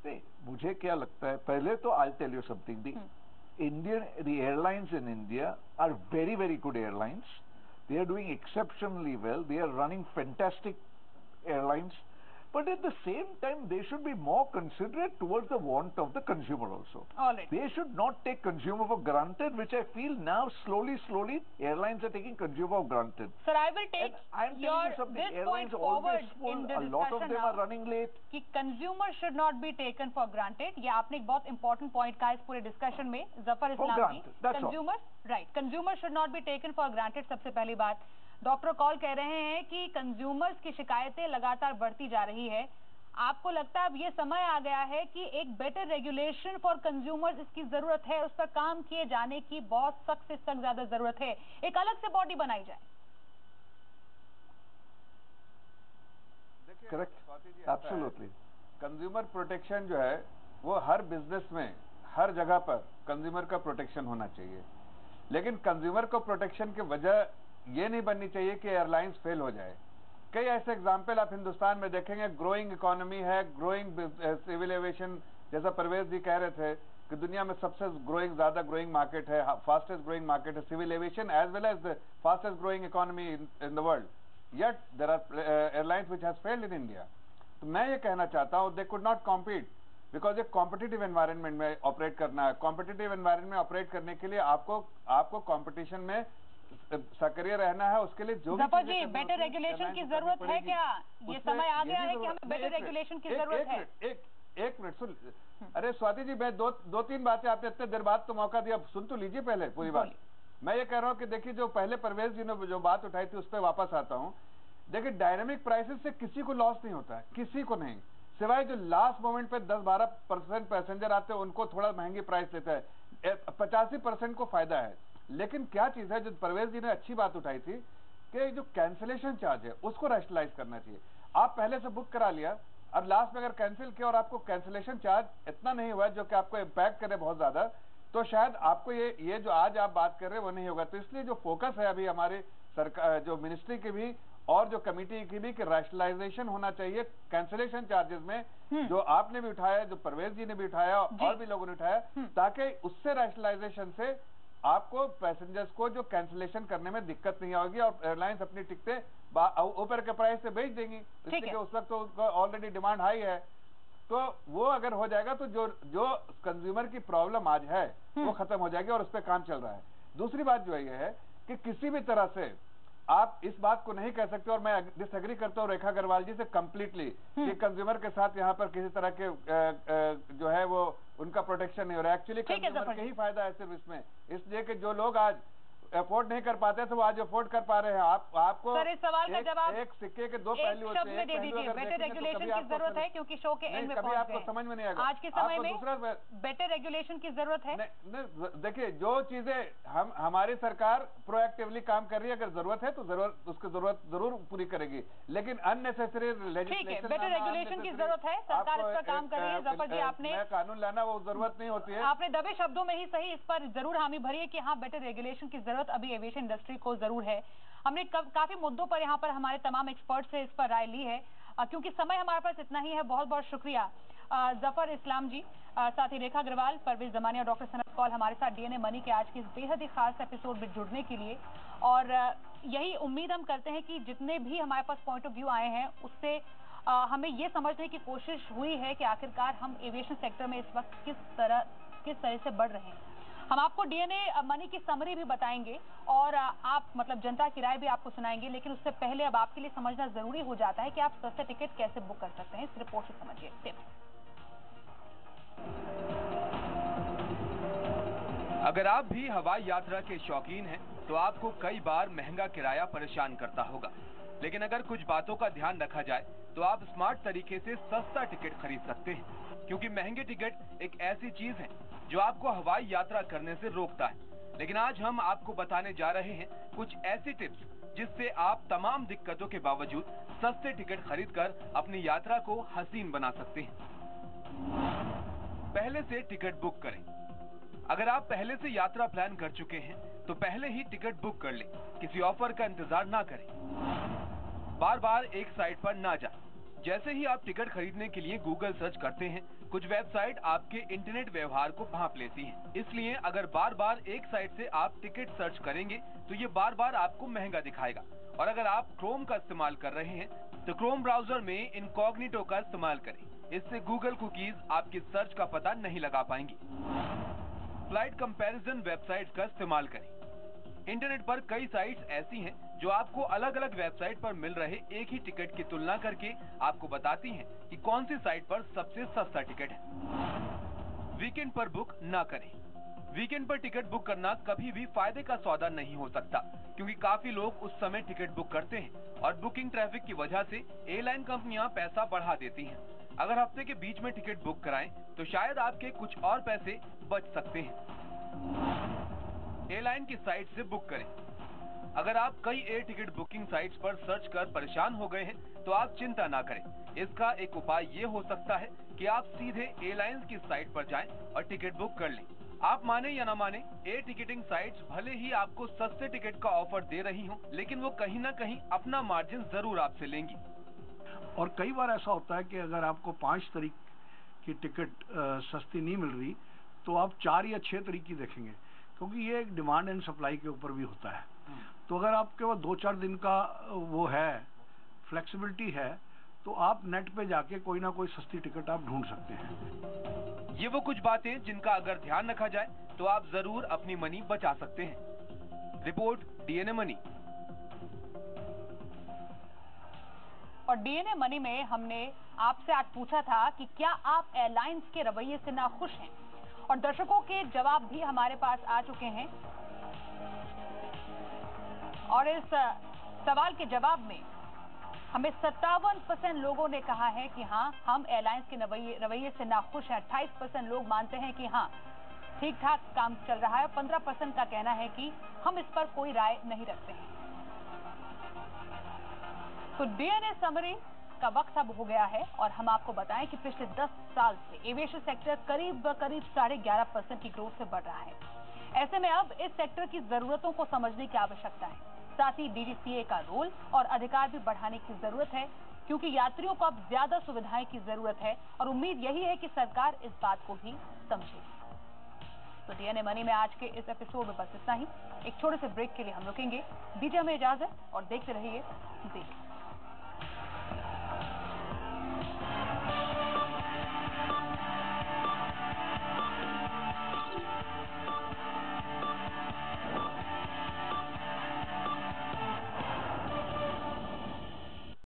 नहीं, मुझे क्या लगता है, पहले तो I'll tell you something. The airlines in India are very, very good airlines. They are doing exceptionally well. They are running fantastic airlines. But at the same time, they should be more considerate towards the want of the consumer also. All right. They should not take consumer for granted, which I feel now slowly, airlines are taking consumer for granted. Sir, I will take this point forward in the discussion. A lot of them are running late. कि consumer should not be taken for granted. ये आपने एक बहुत important point कहा इस पूरे discussion में, जफर इस्लामी. Consumer, right? Consumer should not be taken for granted. सबसे पहली बात. डॉक्टर कॉल कह रहे हैं कि कंज्यूमर्स की शिकायतें लगातार बढ़ती जा रही है। आपको लगता है अब ये समय आ गया है कि एक बेटर रेगुलेशन फॉर कंज्यूमर्स इसकी जरूरत है, उस पर काम किए जाने की बहुत सख्त से सख्त ज्यादा जरूरत है, एक अलग से बॉडी बनाई जाए? Correct, absolutely. कंज्यूमर प्रोटेक्शन जो है वो हर बिजनेस में, हर जगह पर कंज्यूमर का प्रोटेक्शन होना चाहिए, लेकिन कंज्यूमर को प्रोटेक्शन की वजह ये नहीं बननी चाहिए कि एयरलाइंस फेल हो जाए। कई ऐसे एग्जाम्पल आप हिंदुस्तान में देखेंगे, ग्रोइंग इकोनॉमी है, ग्रोइंग सिविल एविएशन, जैसा परवेज जी कह रहे थे कि दुनिया में सबसे ज्यादा ग्रोइंग मार्केट है, फास्टेस्ट ग्रोइंग मार्केट है civil aviation, as well as the fastest growing economy in the world, yet there are airlines which has failed in India. तो मैं ये कहना चाहता हूँ, they could not compete because एक competitive environment में operate करना है। कॉम्पिटिटिव एनवायरनमेंट में ऑपरेट करने के लिए आपको कॉम्पिटिशन में सक्रिय रहना है, उसके लिए जो जफर जी बेटर रेगुलेशन की जरूरत है क्या? ये समय आ गया है कि हमें बेटर रेगुलेशन की जरूरत है। एक मिनट सुन, अरे स्वाति जी, मैं दो तीन बातें, आपने इतने देर बाद तो मौका दिया, सुन तो लीजिए पहले पूरी बात। मैं ये कह रहा हूँ कि देखिए, जो पहले परवेज जी ने जो बात उठाई थी उस पर वापस आता हूँ। देखिए, डायनामिक प्राइसेस से किसी को लॉस नहीं होता है, किसी को नहीं, सिवाय जो लास्ट मोमेंट पे 10-12% पैसेंजर आते हैं उनको थोड़ा महंगी प्राइस लेता है, 85% को फायदा है। लेकिन क्या चीज है जो परवेज जी ने अच्छी बात उठाई थी कि जो कैंसिलेशन चार्ज है उसको रैशनलाइज करना चाहिए। आप पहले से बुक करा लिया और लास्ट में अगर कैंसिल किया और आपको कैंसिलेशन चार्ज इतना नहीं हुआ जो कि आपको इम्पैक्ट करे बहुत ज्यादा, तो शायद आपको ये जो आज आप बात कर रहे हैं वो नहीं होगा। तो इसलिए जो फोकस है अभी हमारी सरकार, जो मिनिस्ट्री की भी और जो कमेटी की भी, कि रैशनलाइजेशन होना चाहिए कैंसिलेशन चार्जेस में, जो आपने भी उठाया, जो परवेज जी ने भी उठाया और भी लोगों ने उठाया, ताकि उससे रैशनलाइजेशन से आपको पैसेंजर्स को जो कैंसिलेशन करने में दिक्कत नहीं होगी और एयरलाइंस अपनी टिकटें ऊपर के प्राइस से बेच देंगी, इसलिए उस वक्त तो ऑलरेडी डिमांड हाई है। तो वो अगर हो जाएगा तो जो कंज्यूमर की प्रॉब्लम आज है वो खत्म हो जाएगी और उस पर काम चल रहा है। दूसरी बात जो ये है कि किसी भी तरह से आप इस बात को नहीं कह सकते, और मैं डिसएग्री करता हूँ रेखा अग्रवाल जी से कंप्लीटली, कि कंज्यूमर के साथ यहाँ पर किसी तरह के जो है वो उनका प्रोटेक्शन नहीं हो रहा है। एक्चुअली कंज्यूमर का ही फायदा है सिर्फ इसमें, इसलिए कि जो लोग आज अफोर्ड नहीं कर पाते तो वो आज अफोर्ड कर पा रहे हैं। आपको सर इस सवाल का जवाब एक सिक्के के दो पहलू होते हैं, दे दीजिए। बेटर रेगुलेशन की जरूरत है, क्योंकि शो के एंड में पहुंच गए, आपको समझ में नहीं आएगा आज के समय में बेटर रेगुलेशन की जरूरत है। देखिए, जो चीजें हमारी सरकार प्रोएक्टिवली काम कर रही है, अगर जरूरत है तो उसकी जरूरत जरूर पूरी करेगी, लेकिन अननेसेसरी लेजिस्लेशन, बेटर रेगुलेशन की जरूरत है, सरकार इस पर काम कर रही है। जफर जी, आपने कानून लाना वो जरूरत नहीं होती है, आपने दबे शब्दों में ही सही इस पर जरूर हामी भरी है कि हाँ बेटर रेगुलेशन की जरूरत अभी एविएशन इंडस्ट्री को जरूर है। हमने काफी मुद्दों पर यहाँ पर हमारे तमाम एक्सपर्ट से इस पर राय ली है, क्योंकि समय हमारे पास इतना ही है। बहुत बहुत शुक्रिया जफर इस्लाम जी, साथ ही रेखा अग्रवाल, परवेज जमानी और डॉक्टर सनत कौल हमारे साथ डीएनए मनी के आज के इस बेहद ही खास एपिसोड में जुड़ने के लिए। और यही उम्मीद हम करते हैं कि जितने भी हमारे पास पॉइंट ऑफ व्यू आए हैं उससे हमें ये समझने की कोशिश हुई है कि आखिरकार हम एविएशन सेक्टर में इस वक्त किस तरह से बढ़ रहे हैं। हम आपको डीएनए मनी की समरी भी बताएंगे और आप मतलब जनता की राय भी आपको सुनाएंगे, लेकिन उससे पहले अब आपके लिए समझना जरूरी हो जाता है कि आप सस्ते टिकट कैसे बुक कर सकते हैं। इस रिपोर्ट से समझिए टिप्स। अगर आप भी हवाई यात्रा के शौकीन हैं तो आपको कई बार महंगा किराया परेशान करता होगा, लेकिन अगर कुछ बातों का ध्यान रखा जाए तो आप स्मार्ट तरीके से सस्ता टिकट खरीद सकते हैं, क्योंकि महंगे टिकट एक ऐसी चीज है जो आपको हवाई यात्रा करने से रोकता है। लेकिन आज हम आपको बताने जा रहे हैं कुछ ऐसी टिप्स जिससे आप तमाम दिक्कतों के बावजूद सस्ते टिकट खरीदकर अपनी यात्रा को हसीन बना सकते हैं। पहले से टिकट बुक करें। अगर आप पहले से यात्रा प्लान कर चुके हैं तो पहले ही टिकट बुक कर लें, किसी ऑफर का इंतजार ना करें। बार बार एक साइट पर ना जाएं। जैसे ही आप टिकट खरीदने के लिए गूगल सर्च करते हैं, कुछ वेबसाइट आपके इंटरनेट व्यवहार को भांप लेती हैं। इसलिए अगर बार बार एक साइट से आप टिकट सर्च करेंगे तो ये बार बार आपको महंगा दिखाएगा। और अगर आप क्रोम का इस्तेमाल कर रहे हैं तो क्रोम ब्राउजर में इनकॉग्निटो का इस्तेमाल करें, इससे गूगल कुकीज आपकी सर्च का पता नहीं लगा पाएंगी। फ्लाइट कंपैरिजन वेबसाइट का इस्तेमाल करें। इंटरनेट पर कई साइट्स ऐसी हैं जो आपको अलग अलग वेबसाइट पर मिल रहे एक ही टिकट की तुलना करके आपको बताती हैं कि कौन सी साइट पर सबसे सस्ता टिकट है। वीकेंड पर बुक ना करें। वीकेंड पर टिकट बुक करना कभी भी फायदे का सौदा नहीं हो सकता, क्योंकि काफी लोग उस समय टिकट बुक करते हैं और बुकिंग ट्रैफिक की वजह से एयरलाइन कंपनियां पैसा बढ़ा देती हैं। अगर हफ्ते के बीच में टिकट बुक कराएं तो शायद आपके कुछ और पैसे बच सकते हैं। एयरलाइन की साइट से बुक करें। अगर आप कई एयर टिकट बुकिंग साइट्स पर सर्च कर परेशान हो गए हैं तो आप चिंता ना करें। इसका एक उपाय ये हो सकता है कि आप सीधे एयरलाइंस की साइट पर जाएं और टिकट बुक कर लें। आप माने या ना माने, एयर टिकटिंग साइट्स भले ही आपको सस्ते टिकट का ऑफर दे रही हों, लेकिन वो कहीं ना कहीं अपना मार्जिन जरूर आपसे लेंगी। और कई बार ऐसा होता है कि अगर आपको 5 तारीख की टिकट सस्ती नहीं मिल रही तो आप 4 या 6 तारीख की देखेंगे, क्योंकि ये एक डिमांड एंड सप्लाई के ऊपर भी होता है। तो अगर आपके पास 2-4 दिन का वो है, फ्लेक्सिबिलिटी है, तो आप नेट पे जाके कोई ना कोई सस्ती टिकट आप ढूंढ सकते हैं। ये वो कुछ बातें जिनका अगर ध्यान रखा जाए तो आप जरूर अपनी मनी बचा सकते हैं। Report DNA money. और डीएनए मनी में हमने आपसे आज पूछा था कि क्या आप एयरलाइंस के रवैये से नाखुश हैं, और दर्शकों के जवाब भी हमारे पास आ चुके हैं। और इस सवाल के जवाब में हमें 57% लोगों ने कहा है कि हाँ, हम एयरलाइंस के रवैये से नाखुश हैं। 28% लोग मानते हैं कि हाँ, ठीक ठाक काम चल रहा है। 15% का कहना है कि हम इस पर कोई राय नहीं रखते हैं। तो डीएनए समरी का वक्त अब हो गया है और हम आपको बताएं कि पिछले 10 साल से एविएशन सेक्टर करीब 11.5% की ग्रोथ से बढ़ रहा है। ऐसे में अब इस सेक्टर की जरूरतों को समझने की आवश्यकता है। साथ ही डीजीसीए का रोल और अधिकार भी बढ़ाने की जरूरत है, क्योंकि यात्रियों को अब ज्यादा सुविधाएं की जरूरत है और उम्मीद यही है कि सरकार इस बात को भी समझेगी। तो डीएनए मनी में आज के इस एपिसोड में बस इतना ही। एक छोटे से ब्रेक के लिए हम रुकेंगे। दीजिए हमें इजाजत और देखते रहिए जी।